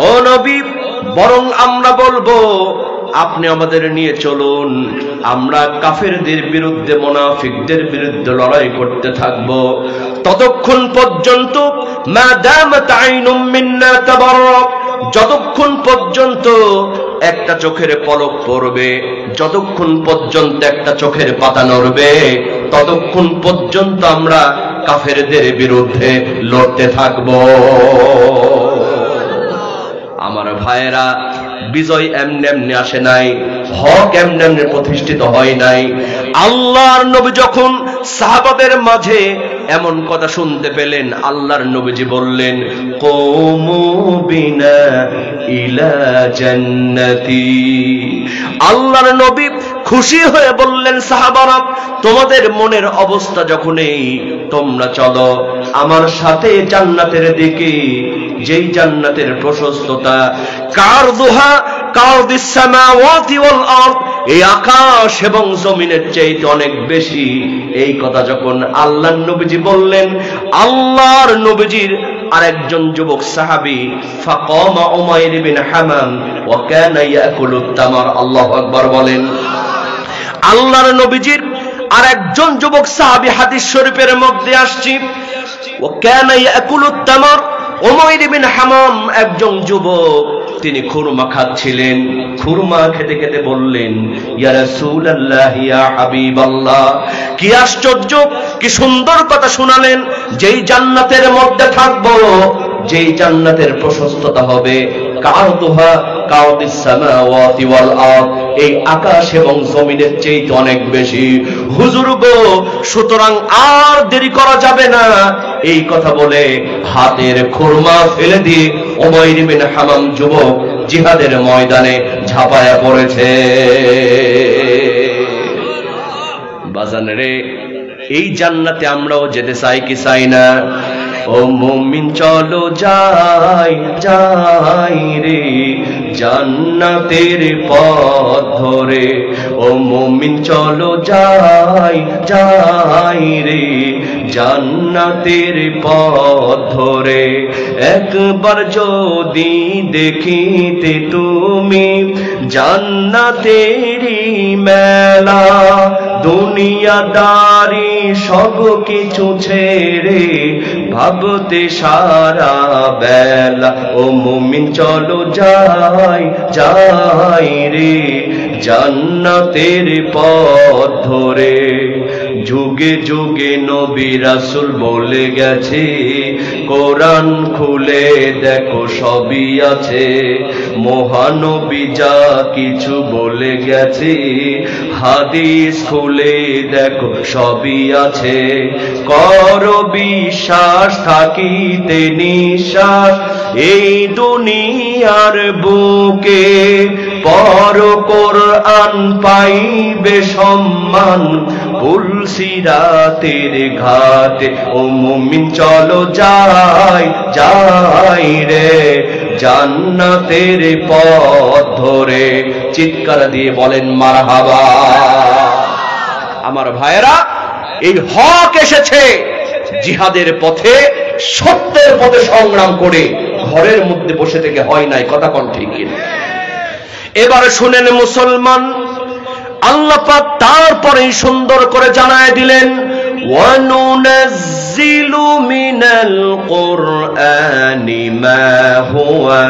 Speaker 1: ও নবী, বরং আমরা বলবো আপনি আমাদের নিয়ে চলুন, আমরা কাফেরদের বিরুদ্ধে, মুনাফিকদের বিরুদ্ধে লড়াই করতে থাকব ততক্ষণ পর্যন্ত, মা দামাত আইনুম মিন্না তাবাররাক, যতক্ষণ পর্যন্ত একটা চোখের পলক পড়বে, যতক্ষণ পর্যন্ত একটা চোখের পাতা নড়বে, ততক্ষণ পর্যন্ত আমরা কাফেরদের বিরুদ্ধে লড়তে থাকব। আমার ভাইয়েরা, বিজয় এমনি এমনি আসে নাই, হক এমনি এমনি প্রতিষ্ঠিত হয় নাই। আল্লাহর নবী যখন সাহাবাদের মাঝে এমন কথা শুনতে পেলেন, আল্লাহর নবীজি বললেন, কুমু বিনা ইলা জান্নাতি। আল্লাহর নবী খুশি হয়ে বললেন, সাহাবারা, তোমাদের মনের অবস্থা যখন এই, তোমরা চলো আমার সাথে জান্নাতের দিকে, যেই জান্নাতের প্রশস্ততা কারদুহা কারদিস সামাওয়াতি ওয়াল আরদ, এই আকাশ এবং জমিনের চাইতে অনেক বেশি। এই কথা যখন আল্লাহর নবীজি বললেন, আল্লাহর নবীজির আরেকজন যুবক সাহাবী ফাকামা উমাইর বিন হামাম ওয়া কানা ইয়াকুলুত তামার, আল্লাহু আকবার বলেন। আল্লাহর নবীজির আরেকজন যুবক সাহাবী, হাদিস শরীফের মধ্যে আসছে, ওয়া কানা ইয়াকুলুত তামার, উমাইর বিন হামাম একজন যুবক, তিনি খুরমা খাচ্ছিলেন। খুরমা খেতে খেতে বললেন, ইয়া রাসূলুল্লাহ, ইয়া হাবিবাল্লাহ, কি আশ্চর্য, কি সুন্দর কথা শোনালেন, যেই জান্নাতের মধ্যে থাকবো, যেই জান্নাতের প্রশস্ততা হবে কারদুহা কারদিস সামাওয়াতি ওয়াল আরদ, এই আকাশ এবং জমিনের চাইতে অনেক বেশি। হুজুর গো, সুতরাং আর দেরি করা যাবে না। এই কথা বলে হাতের খুরমা ফেলে দিয়ে উমাইর বিন হামাম যুবক জিহাদের ময়দানে ঝাঁপায়া পড়েছে। বাজান রে, এই জান্নাতে আমরাও যেতে চাই কি চাই না? ও মুমিন চলো যাই যাই রে জান্নাতের পথ ধরে, ও মুমিন চলো যাই যাই রে জান্নাতের পথ ধরে। একবার যদি দেখিতে তুমি জান্নাতেরই মেলা, দুনিয়াদারি সব কিছু ছেড়ে ভাবতে সারা বেলা, ও মুমিন চলো যাই যাই রে জান্নাতের পথ ধরে। যুগে যুগে নবী রাসূল বলে গেছে, কোরআন খুলে দেখো সবই আছে, মহানবী যা কিছু বলে গেছে, হাদিস খুলে দেখো সবই আছে। কর বিশ্বাস থাকিতে নিঃশ্বাস এই দুনিয়ার বুকে, পর কোরআন পাইবে সম্মান পুলসিরাতের ঘাটে। ও মুমিন চলো যাই যাই রে জান্নাতের পথ ধরে। চিৎকার দিয়ে বলেন মারহাবা। আমার ভাইয়েরা, এই হক এসেছে জিহাদের পথে, সত্যের পথে সংগ্রাম করে, ঘরের মধ্যে বসে থেকে হয় নাই। কথা কোন ঠিক কিনা? এবার শুনেন মুসলমান, আল্লাহ পাক তারপরেই সুন্দর করে জানায় দিলেন, ওয়ানুনাজ্জিলু মিনাল কুরআনি মা হুয়া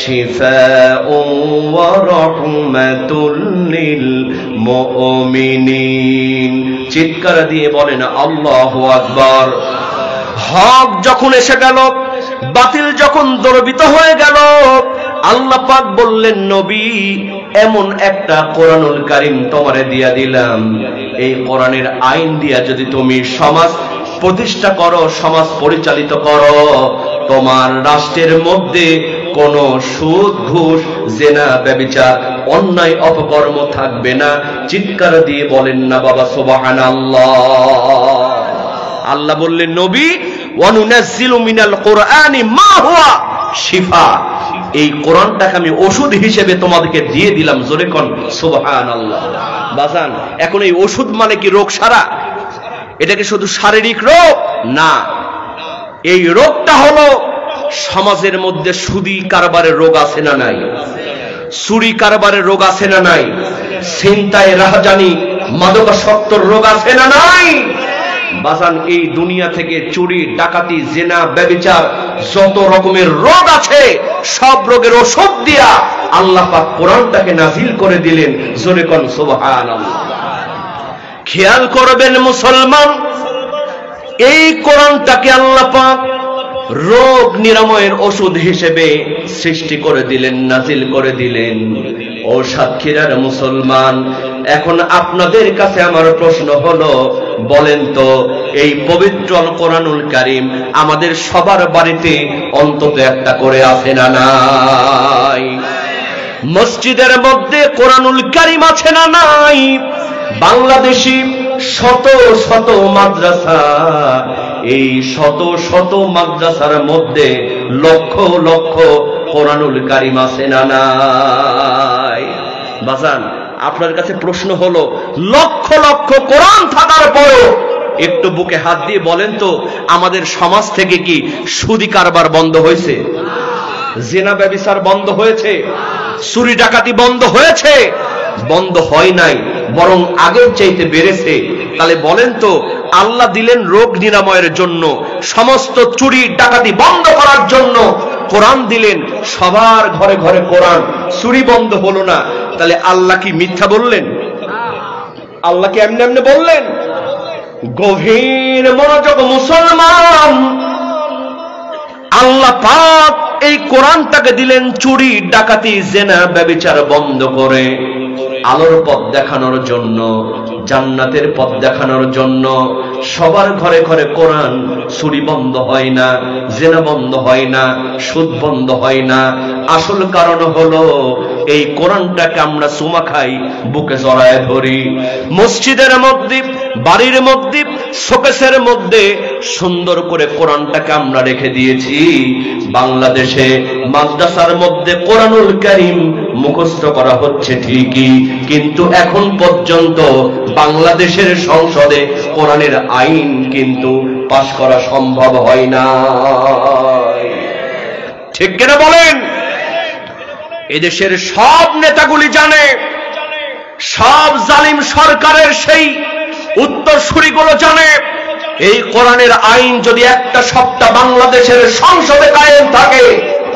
Speaker 1: শিফাউন ওয়া রাহমাতুল লিল মুমিনিন। চিৎকার দিয়ে বলেন আল্লাহু আকবার। হক যখন এসে গেল, বাতিল যখন দর্বিত হয়ে গেল, আল্লাহ পাক বললেন, নবী, এমন একটা কোরআনুল কারীম তোমারে দিয়া দিলাম, এই কোরআনের আইন দিয়া যদি তুমি সমাজ প্রতিষ্ঠা করো, সমাজ পরিচালিত করো, তোমার রাষ্ট্রের মধ্যে কোন সুদ ঘুষ জেনা ব্যভিচার অন্যায় অপকর্ম থাকবে না। চিৎকার দিয়ে বলেন না বাবা সুবহানাল্লাহ। আল্লাহ বললেন নবী ওয়ানুনাজ্জিলু মিনাল কুরআনি মা হুয়া শিফা, এই কোরআনটাকে আমি ওষুধ হিসেবে তোমাদেরকে দিয়ে দিলাম। জোরে কোন সুবহানাল্লাহ। বাজান এখন এই ওষুধ মানে কি রোগ সারা? এটা কি শুধু শারীরিক রোগ না, এই রোগটা হলো সমাজের মধ্যে সুদি কারবারের রোগ আছে না নাই, চুরি কারবারের রোগ আছে না নাই, ছিনতাই রাহাজানি মাদকাসক্তর রোগ আছে না নাই। বাজান এই দুনিয়া থেকে চুরি ডাকাতি জেনা ব্যভিচার যত রকমের রোগ আছে সব রোগের ওষুধ দিয়া আল্লাহ পাক কোরআনটাকে নাজিল করে দিলেন। জোরে কোন সুবহানাল্লাহ। খেয়াল করবেন মুসলমান, এই কোরআনটাকে আল্লাহ পাক রোগ নিরাময়ের ওষুধ হিসেবে সৃষ্টি করে দিলেন, নাজিল করে দিলেন। ও সাক্ষীরার মুসলমান, এখন আপনাদের কাছে আমার প্রশ্ন হলো, বলেন তো এই পবিত্র কোরআনুল কারীম আমাদের সবার বাড়িতে অন্তত একটা করে আছে না নাই? মসজিদের মধ্যে কোরআনুল কারীম আছে না নাই? বাংলাদেশি শত শত মাদ্রাসা, এই শত শত মাদ্রাসার মধ্যে লক্ষ লক্ষ কোরআনুল কারীম আছে না নাই? বাজান আপনার কাছে প্রশ্ন হলো, লক্ষ লক্ষ কোরআন থাকার পরও একটু বুকে হাত দিয়ে বলেন তো আমাদের সমাজ থেকে কি সুদি কারবার বন্ধ হয়েছে? জিনা ব্যভিচার বন্ধ হয়েছে? চুরি ডাকাতি বন্ধ হয়েছে? বন্ধ হয় নাই, বরং আগের চাইতে বেড়েছে। তাহলে বলেন তো আল্লাহ দিলেন রোগ নিরাময়ের জন্য, সমস্ত চুরি ডাকাতি বন্ধ করার জন্য কোরআন দিলেন, সবার ঘরে ঘরে কোরআন, চুরি বন্ধ হলো না। তাহলে আল্লাহ কি মিথ্যা বললেন? আল্লাহ কি এমনি এমনি বললেন? গভীর মনোযোগ মুসলমান, আল্লাহ পাক এই কোরআনটাকে দিলেন চুরি ডাকাতি জেনা ব্যভিচার বন্ধ করে আলোর পথ দেখানোর জন্য, জান্নাতের পথ দেখানোর জন্য। সবার ঘরে ঘরে কোরআন, চুরি বন্ধ হয় না, জেনা বন্ধ হয় না, সুদ বন্ধ হয় না। আসল কারণ হলো এই কোরআনটাকে আমরা চুমা খাই, বুকে জড়ায় ধরি। মসজিদের মধ্যে, বাড়ির মধ্যে, শোকেসের মধ্যে সুন্দর করে কোরআনটাকে আমরা রেখে দিয়েছি। বাংলাদেশে মাদ্রাসার মধ্যে কোরআনুল কারীম মুখস্থ করা হচ্ছে ঠিকই, কিন্তু এখন পর্যন্ত বাংলাদেশের সংসদে কোরআনের আইন কিন্তু পাশ করা সম্ভব হয় না। ঠিক কিনা বলেন? এদেশের সব নেতাগুলি জানে, সব জালিম সরকারের সেই উত্তরসূরিগুলো জানে, এই কোরআনের আইন যদি একটা সপ্তাহ বাংলাদেশের সংসদে কায়েম থাকে,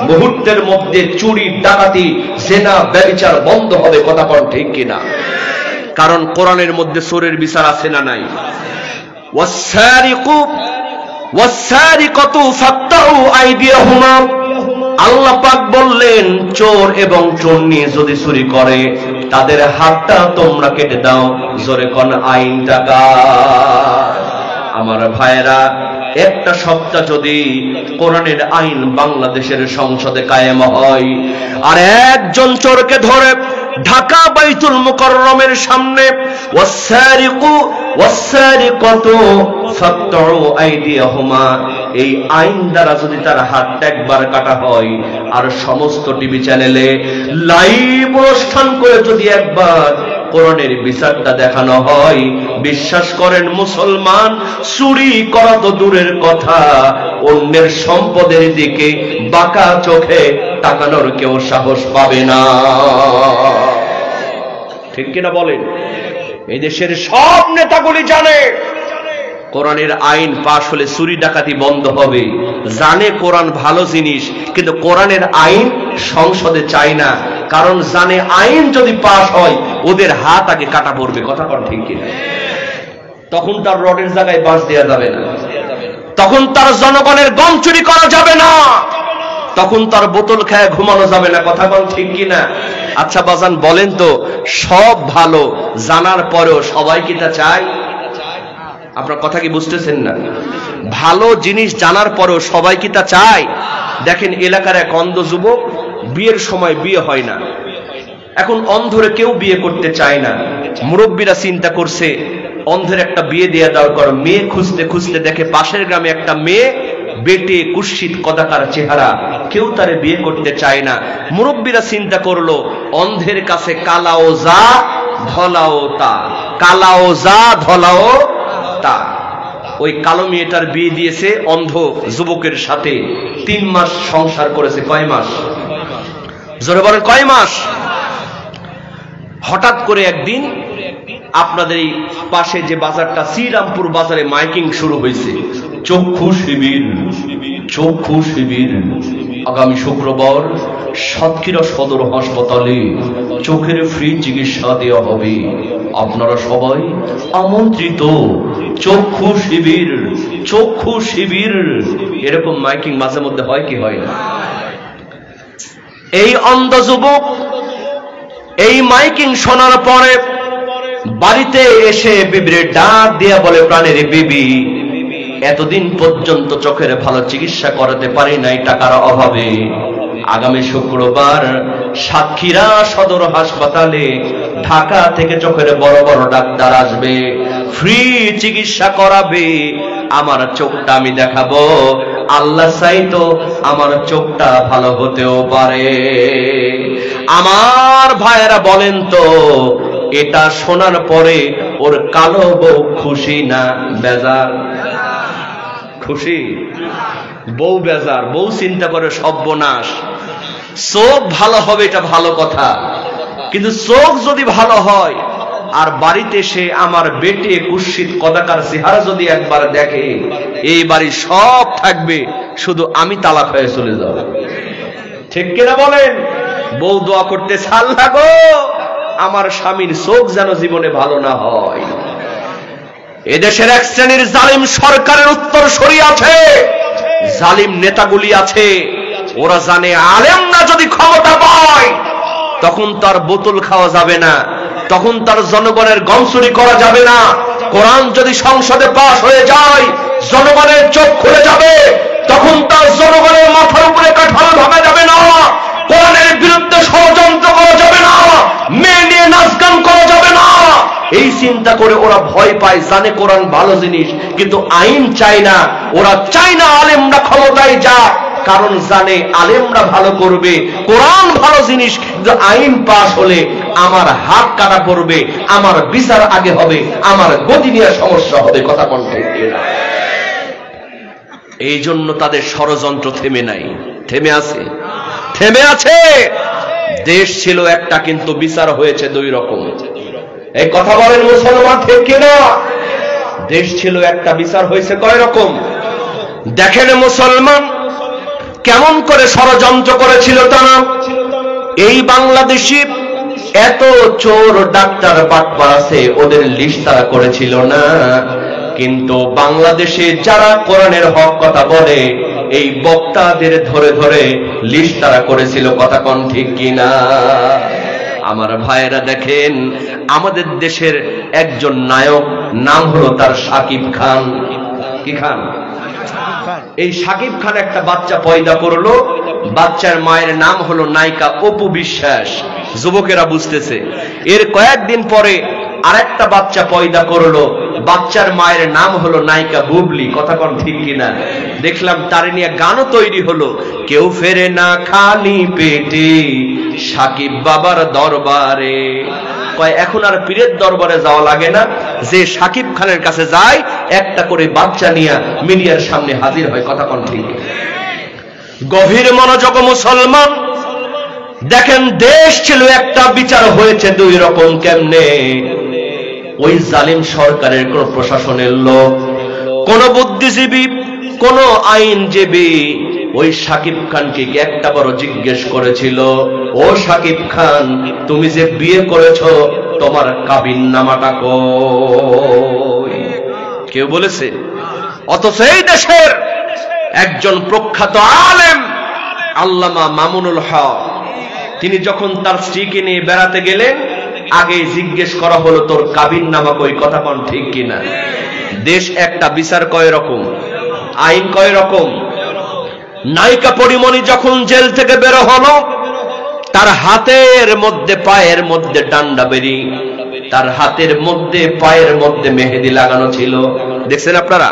Speaker 1: মুহূর্তের মধ্যে চুরি ডাকাতি জেনা ব্যভিচার বন্ধ হবে। কথা কোন ঠিক কিনা? কারণ কোরআনের মধ্যে চোরের বিচার আছে না নাই? ওয়াসসারিকু ওয়াসসারিকাতু ফাক্তাউ আইদিয়াহুমা, আল্লাহ পাক বললেন চোর এবং চোরনি যদি চুরি করে তাদের হাতটা তোমরা কেটে দাও। জোরে কোন আইনটা কার? আমার ভাইয়েরা, একটা সপ্তাহ যদি কোরআনের আইন বাংলাদেশের সংসদে কায়েম হয়, আর একজন চোরকে ধরে ঢাকা বাইতুল মুকাররমের সামনে ওয়াসসারিকু ওয়াসসারিকাতু ফাক্তাউ আইদিয়াহুমা, এই আইন দ্বারা যদি তার হাতটা একবার কাটা হয়, আর সমস্ত টিভি চ্যানেলে লাইভ অনুষ্ঠান করে যদি একবার কোরআনের বিচারটা দেখানো হয়, বিশ্বাস করেন মুসলমান, চুরি করা তো দূরের কথা, অন্যের সম্পদের দিকে বাঁকা চোখে তাকানোর কেউ সাহস পাবে না। ঠিক কিনা বলেন? এই দেশের সব নেতাগুলি জানে কোরআনের আইন পাশ হলে চুরি ডাকাতি বন্ধ হবে, জানে কোরআন ভালো জিনিস, কিন্তু কোরআনের আইন সংসদে চায় না। কারণ জানে আইন যদি পাশ হয় ওদের হাত আগে কাটা পড়বে। কথা কোন ঠিক কিনা? তখন তার রডের জায়গায় বাঁশ দেওয়া যাবে না, তখন তার জনগণের গম চুরি করা যাবে না, তখন তার বোতল খেয়ে ঘুমানো যাবে না। কথা কোন ঠিক কিনা? আচ্ছা বাজান বলেন তো, সব ভালো জানার পরেও সবাই কি তা চায়? আপনার কথা কি বুঝতেছেন না? ভালো জিনিস জানার পরেও সবাই কি তা চায়? দেখেন এলাকার এক অন্ধ যুবক, বিয়ের সময় বিয়ে হয় না, এখন অন্ধরে কেউ বিয়ে করতে চায় না। মুরব্বীরা চিন্তা করছে অন্ধের একটা বিয়ে দেওয়া দরকার। মেয়ে খুঁজতে খুঁজতে দেখে পাশের গ্রামে একটা মেয়ে, বেটে কুৎসিত কদাকার চেহারা, কেউ তারে বিয়ে করতে চায় না। মুরব্বীরা চিন্তা করলো অন্ধের কাছে কালাও যা ধলাও তা, কালাও যা ধলাও তা। ওই কালো মেয়েটার বিয়ে দিয়েছে অন্ধ যুবকের সাথে। 3 মাস সংসার করেছে। কয় মাস? জোরে বলেন কয় মাস? হঠাৎ করে একদিন আপনাদের এই পাশে যে বাজারটা, শ্রীরামপুর বাজারে মাইকিং শুরু হয়েছে, চক্ষু শিবির, চক্ষু শিবির। আগামী শুক্রবার সাতক্ষীরা সদর হাসপাতালে চোখের ফ্রি চিকিৎসা দেওয়া হবে, আপনারা সবাই আমন্ত্রিত। চক্ষু শিবির, চক্ষু শিবির। এরকম মাইকিং মাঝে মধ্যে হয় কি হয় না? এই অন্ধ যুবক এই মাইকিং শোনার পরে বাড়িতে এসে বিবির ডাক দিয়া বলে, প্রাণের বিবি, এতদিন পর্যন্ত চোখের ভালো চিকিৎসা করাতে পারি নাই টাকার অভাবে। আগামী শুক্রবার সাতক্ষীরা সদর হাসপাতালে ঢাকা থেকে চোখের বড় বড় ডাক্তার আসবে, ফ্রি চিকিৎসা করাবে। আমার চোখটা আমি দেখাবো, আল্লাহ চাইতো আমার চোখটা ভালো হতেও পারে। আমার ভাইয়েরা বলেন তো, এটা শোনার পরে ওর কালো বউ খুশি না বেজার? খুশি? বউ বেজার। বউ চিন্তা করে সর্বনাশ, চোখ ভালো হবে এটা ভালো কথা, কিন্তু চোখ যদি ভালো হয় আর বাড়িতে সে আমার বেটে কুৎসিত কদাকার চেহারা যদি একবার দেখে, এই বাড়ি সব থাকবে, শুধু আমি তালাক হয়ে চলে যাব। ঠিক কিনা বলেন? বউ দোয়া করতে, আল্লাহ গো আমার স্বামীর চোখ যেন জীবনে ভালো না হয়। এদেশের এক শ্রেণীর জালিম সরকারের উত্তরসূরি আছে, জালিম নেতাগুলি আছে, ওরা জানে আলেমরা যদি ক্ষমতা পায় তখন তার বোতল খাওয়া যাবে না, তখন তার জনগণের গম চুরি করা যাবে না। কোরআন যদি সংসদে পাশ হয়ে যায় জনগণের চোখ খুলে যাবে, তখন তার জনগণের মাথার উপরে কাঁঠাল ভাঙা যাবে না, কোরআনের বিরুদ্ধে ষড়যন্ত্র করা যাবে না, মেয়ে নিয়ে নাচ গান করা যাবে না। এই চিন্তা করে ওরা ভয় পায়, জানে কোরআন ভালো জিনিস, কিন্তু আইন চায় না। ওরা চায় না আলেমরা ক্ষমতায় যাক, কারণ জানে আলেমরা ভালো করবে, কোরআন ভালো জিনিস, কিন্তু আইন পাশ হলে আমার হাত কাটা পড়বে, আমার বিচার আগে হবে, আমার গতি নিয়ে সমস্যা হবে। কথা কোন ঠিক কিনা? এই জন্য তাদের ষড়যন্ত্র থেমে নাই। থেমে আছে? থেমে আছে। দেশ ছিল একটা, কিন্তু বিচার হয়েছে 2 রকম। এই কথা বলেন মুসলমান, ঠিক কিনা? দেশ ছিল একটা, বিচার হয়েছে কয় রকম? দেখেন মুসলমান কেমন করে ষড়যন্ত্র করেছিল তারা। এই বাংলাদেশি এত চোর ডাক্তার বাটপার আছে, ওদের লিস্ট তারা করেছিল না, কিন্তু বাংলাদেশে যারা কোরআনের হক কথা বলে এই বক্তাদের ধরে ধরে লিস্ট তারা করেছিল। কথা কোন ঠিক কিনা? আমার ভাইয়েরা দেখেন, আমাদের দেশের একজন নায়ক, নাম হলো তার শাকিব খান। কি খান? এই শাকিব খান একটা বাচ্চা পয়দা করলো, বাচ্চার মায়ের নাম হলো নায়িকা অপু বিশ্বাস। যুবকেরা বুঝতেছে। এর কয়েকদিন পরে আরেকটা বাচ্চা পয়দা করলো, বাচ্চার মায়ের নাম হলো নায়িকা বুবলি। কথা কোন ঠিক কিনা? দেখলাম তার নিয়ে গানও তৈরি হলো, কেউ ফেরে না খালি পেটে শাকিব বাবার দরবারে। কয় এখন আর পীরের দরবারে যাওয়া লাগে না, যে শাকিব খানের কাছে যায় একটা করে বাচ্চা নিয়ে মিডিয়ার সামনে হাজির হয়। কথা কোন ঠিক? গভীর মনোযোগ মুসলমান, দেখেন দেশ ছিল একটা, বিচার হয়েছে 2 রকম। কেমনে? ওই জালিম সরকারের কোন প্রশাসনের লোক, কোন বুদ্ধিজীবী, কোন আইনজীবী ওই শাকিব খানকে একটা বড় জিজ্ঞেস করেছিল, ও শাকিব খান, তুমি যে বিয়ে করেছো তোমার কাবিননামাটা কই? কেউ বলেছে? অথচ এই দেশের একজন প্রখ্যাত আলেম আল্লামা মামুনুল হক, তিনি যখন তার স্ত্রীকে নিয়ে বেড়াতে গেলেন, আগে জিজ্ঞেস করা হলো তোর কাবিননামা কই? কথা কোন ঠিক কিনা? দেশ একটা, বিচার কয় রকম, আইন কয় রকম? নায়িকা পরিমণি যখন জেল থেকে বের হলো, তার হাতের মধ্যে পায়ের মধ্যে ডান্ডা বেরি, তার হাতের মধ্যে পায়ের মধ্যে মেহেদি লাগানো ছিল। দেখছেন আপনারা,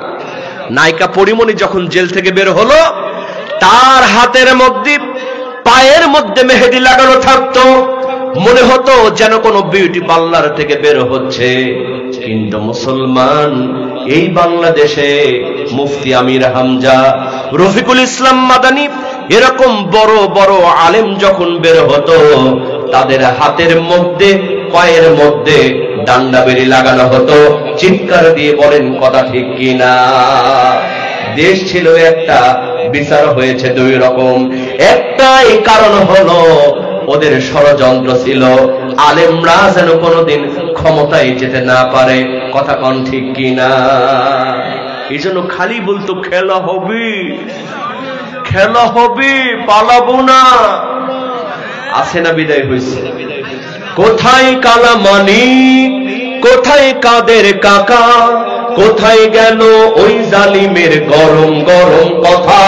Speaker 1: নায়িকা পরিমণি যখন জেল থেকে বের হলো, তার হাতের মধ্যে পায়ের মধ্যে মেহেদি লাগানো থাকতো, মনে হতো যেন কোনো বিউটি পার্লার থেকে বের হচ্ছে। কিন্তু মুসলমান এই বাংলাদেশে মুফতি আমির হামজা, রফিকুল ইসলাম মাদানী এরকম বড় বড় আলেম যখন বের হতো, তাদের হাতের মধ্যে পায়ের মধ্যে ডান্ডা বেরি লাগানো হতো। চিৎকার দিয়ে বলেন কথা ঠিক কিনা? দেশ ছিল একটা, বিচার হয়েছে দুই রকম। একটাই কারণ হলো ওদের ষড়যন্ত্র ছিল আলেমরা যেন কোনোদিন ক্ষমতায় যেতে না পারে। কথা কোন ঠিক কিনা? এই জন্য খালি বলতো খেলা হবে, খেলা হবে, পালাবো না। আছে না বিদায় হয়েছে? কোথায় কালামানি, কোথায় কাদের কাকা, কোথায় গেল ওই জালিমের গরম গরম কথা?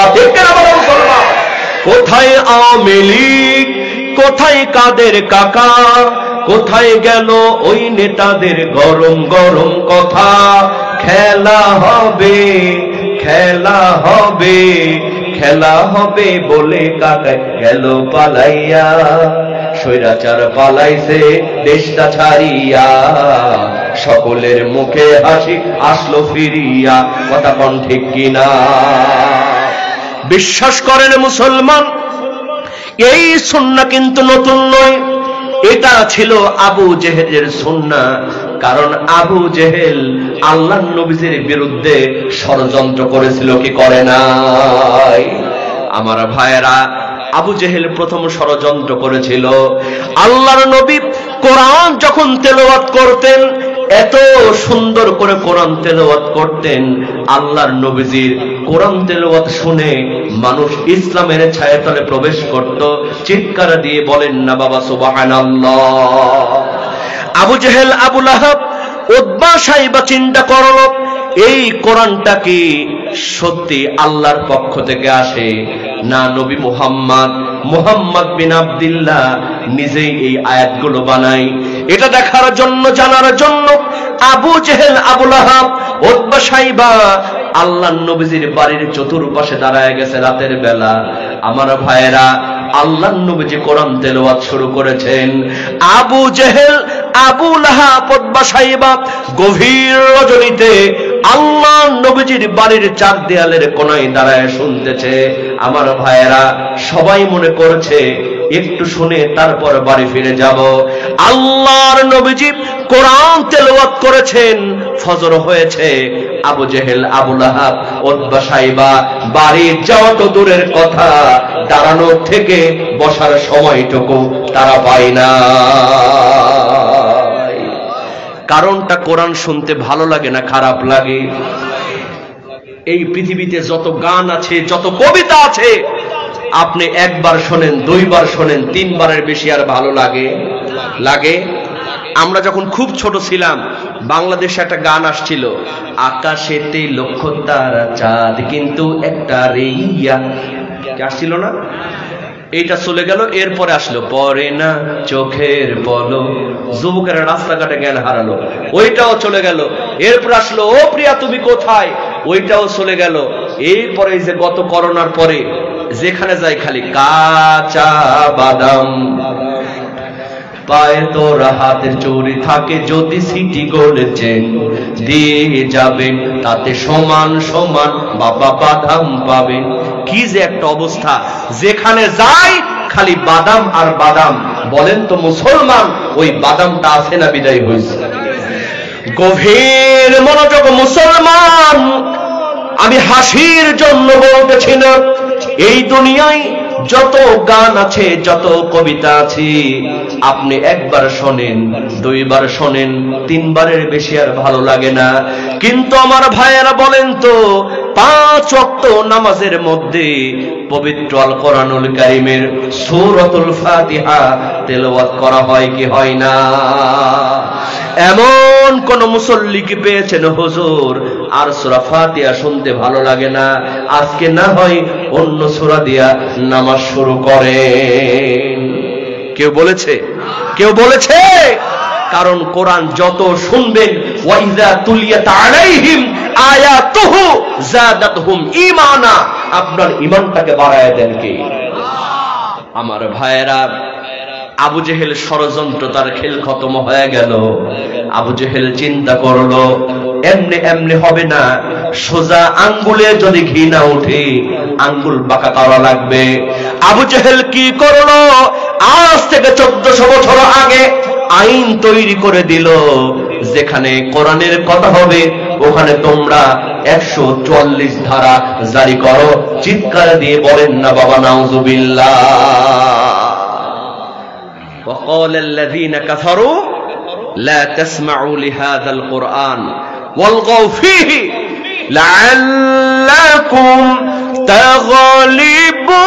Speaker 1: কোথায় আওয়ামী লীগ, কোথায় কাদের কাকা, কোথায় গেল ওই নেতাদের গরম গরম কথা? খেলা হবে, খেলা হবে, খেলা হবে বলে কাকা গেল পালাইয়া, স্বৈরাচার পালাইছে দেশটা ছাড়িয়া, সকলের মুখে হাসি আসলো ফিরিয়া। কথা কোন ঠিক কিনা? বিশ্বাস করেন মুসলমান, এই সুন্নাহ কিন্তু নতুন নয়, এটা ছিল আবু জেহেলের সুন্নাহ। কারণ আবু জেহেল আল্লাহর নবীর বিরুদ্ধে ষড়যন্ত্র করেছিল কি করে নাই? আমার ভাইয়েরা, আবু জেহেল প্রথম ষড়যন্ত্র করেছিল। আল্লাহর নবী কোরআন যখন তেলাওয়াত করতেন, এত সুন্দর করে কোরআন তেলাওয়াত করতেন, আল্লাহর নবীজির কোরআন তেলাওয়াত শুনে মানুষ ইসলামের ছায়াতলে প্রবেশ করত। চিৎকার দিয়ে বলেন না বাবা সুবহানাল্লাহ। আবু জেহেল, আবু লাহাব, উতবা, সাইবা চিন্তা করলো এই কোরআনটা কি সত্যি আল্লাহর পক্ষ থেকে আসে না নবী মুহাম্মদ বিন আব্দুল্লাহ নিজেই এই আয়াতগুলো বানায়? এটা দেখার জন্য, জানার জন্য আবু জেহেল, আবু লাহাব, উতবা, সাইবা আল্লাহর নবীজির বাড়ির চতুর্পাশে দাঁড়ায় গেছে রাতের বেলা। আমার ভাইয়েরা, আল্লাহর নবীজি কোরআন তেলাওয়াত শুরু করেছেন। আবু জেহেল, আবু লাহাব, উতবা, সাইবা গভীর রজনীতে আল্লাহর নবীজির বাড়ির চার দেয়ালের কোণায় দাঁড়ায় শুনতেছে। আমার ভাইয়েরা, সবাই মনে করছে একটু শুনে তারপর বাড়ি ফিরে যাব। আল্লাহর নবীজি কোরআন তেলাওয়াত করেছেন, ফজর হয়েছে। আবু জেহেল, আবু লাহাব, উতবা, সাইবা বাড়ির যাওয়া তো দূরের কথা, দাঁড়ানো থেকে বসার সময়টুকু তারা পায় না। কারণটা কোরআন শুনতে ভালো লাগে না খারাপ লাগে? এই পৃথিবীতে যত গান আছে, যত কবিতা আছে, আপনি একবার শোনেন, দুইবার শোনেন, তিনবারের বেশি আর ভালো লাগে? আমরা যখন খুব ছোট ছিলাম, বাংলাদেশে একটা গান আসছিল, আকাশেতে লক্ষ তারা চাঁদ কিন্তু একটা রেইয়া, আসছিল না? এইটা চলে গেল। এরপরে আসলো পরে না চোখের পলক, যুবকেরা রাস্তাঘাটে জ্ঞান হারালো, ওইটাও চলে গেল। এরপর আসলো ও প্রিয়া তুমি কোথায়, ওইটাও চলে গেল। এরপরে যে গত করোনার পরে যেখানে যাই খালি কাঁচা বাদাম, পায়ে তোরা হাতের চুরি থাকে, যদি সিটি গোল্ড চেন দিয়ে যাবেন, তাতে সমান সমান বাবা বাদাম পাবেন। কি যে একটা অবস্থা, যেখানে যাই খালি বাদাম আর বাদাম। বলেন তো মুসলমান, ওই বাদামটা আছে না বিদায় হয়েছে? গভীর মনোযোগ মুসলমান, আমি হাসির জন্য বলতেছি না। এই দুনিয়ায় যত গান আছে, যত কবিতা আছে, আপনি একবার শোনেন, দুইবার শোনেন, তিনবারের বেশি আর ভালো লাগে না। কিন্তু আমার ভাইয়েরা বলেন তো, 5 ওয়াক্ত নামাজের মধ্যে পবিত্র আল কোরআনুল কারীমের সূরাতুল ফাতিহা তেলাওয়াত করা হয় কি হয় না? এমন কোন মুসল্লি কি পেয়েছেন হুজুর আর সূরা ফাতিহা শুনতে ভালো লাগে না, আজকে না হয় অন্য সূরা দিয়া নামাজ শুরু করেন। কেউ বলেছে? কেউ বলেছে? কারণ কোরআন যত শুনবেন, ওয়াইযা তুলিয়াত আলাইহিম আয়াতুহু যাদাতহুম ঈমানা, আপনার ঈমানটাকে বাড়ায় দেন কে? আমার ভাইয়েরা, আবু জেহেল ষড়যন্ত্র তার খেল খতম হয়ে গেল। আবু জেহেল চিন্তা করলো এমনি এমনি হবে না, সোজা আঙ্গুলে যদি ঘি না উঠে আঙ্গুল বাঁকা করা লাগবে। আবু জেহেল কি করলো? আজ থেকে 1400 বছর আগে আইন তৈরি করে দিল, যেখানে কোরআনের কথা হবে ওখানে তোমরা 144 ধারা জারি করো। চিৎকার দিয়ে বলেন না বাবা নাউজুবিল্লাহ। وقال الذين كفروا لا تسمعوا لهذا القرآن والغوا فيه لعلكم تغلبون।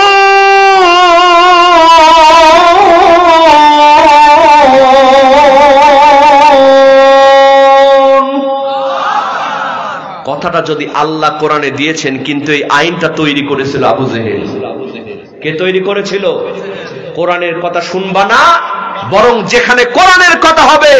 Speaker 1: কথাটা যদি আল্লাহ কোরআনে দিয়েছেন, কিন্তু এই আইনটা তৈরি করেছিল আবু জেহেল। কে তৈরি করেছিল? কোরআনের কথা শুনবা না, বরং যেখানে কোরআনের কথা হবে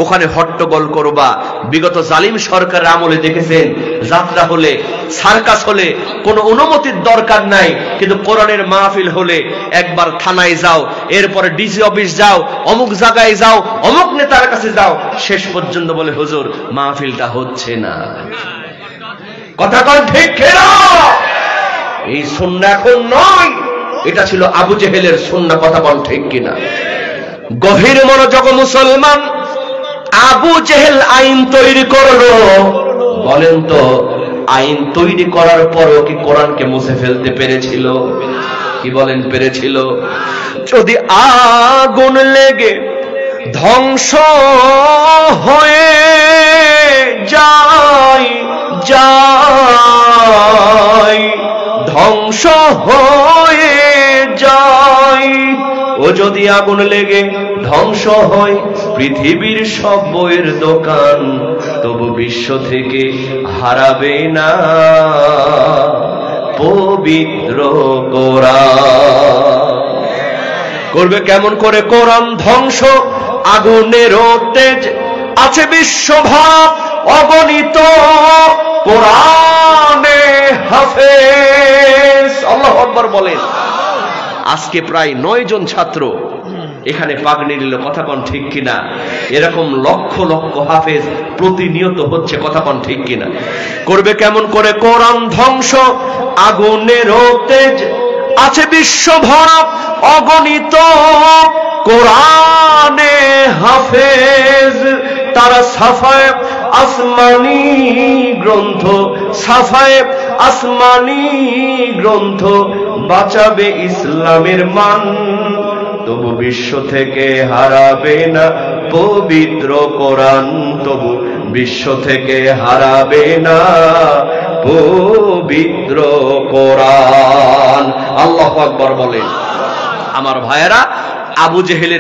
Speaker 1: ওখানে হট্টগোল করবা। বিগত জালিম সরকারের আমলে দেখেছেন, যাত্রা হলে, সার্কাস হলে কোনো অনুমতির দরকার নাই, কিন্তু কোরআনের মাহফিল হলে একবার থানায় যাও, এরপরে ডিসি অফিস যাও, অমুক জায়গায় যাও, অমুক নেতার কাছে যাও, শেষ পর্যন্ত বলে হুজুর মাহফিলটা হচ্ছে না। কথা কন ঠিক কিনা? এই সুন্নাহ এখন নয়, এটা ছিল আবু জেহেলের সুন্নাহ। কথা বল ঠিক কিনা? গভীর মনোযোগ মুসলমান, আবু জেহেল আইন তৈরি করলো। বলেন তো, আইন তৈরি করার পরও কি কোরআনকে মুছে ফেলতে পেরেছিল? কি বলেন, পেরেছিল? যদি আগুন লেগে ধ্বংস হয়ে যায়, ধ্বংস হয়ে যায়, ও যদি আগুন লেগে ধ্বংস হয় পৃথিবীর সব বইয়ের দোকান, তবু বিশ্ব থেকে হারাবে না পবিত্র কোরআন। করবে কেমন করে কোরআন ধ্বংস? আগুনের তেজ আছে বিশ্বভাব অগণিত, কোরআনে হাফেজ। আল্লাহু আকবার বলেন। আজকে প্রায় 9 জন ছাত্র এখানে পাগড়ি নিল। কথা কন ঠিক কিনা? এরকম লক্ষ লক্ষ হাফেজ প্রতিনিয়ত হচ্ছে। কথা কন ঠিক কিনা? করবে কেমন করে কোরআন ধ্বংস? আগুনের তেজ আছে বিশ্বভর অগণিত, কোরআনে হাফেজ তারা সাফায়ে আসমানি গ্রন্থ, সাফায়ে আসমানি গ্রন্থ বাঁচাবে ইসলামের মান, তবু বিশ্ব থেকে হারাবে না পবিত্র কোরআন, তবু বিশ্ব থেকে হারাবে না পবিত্র কোরআন। আল্লাহু আকবার বলেন। আমার ভাইয়েরা, আবু জেহেলের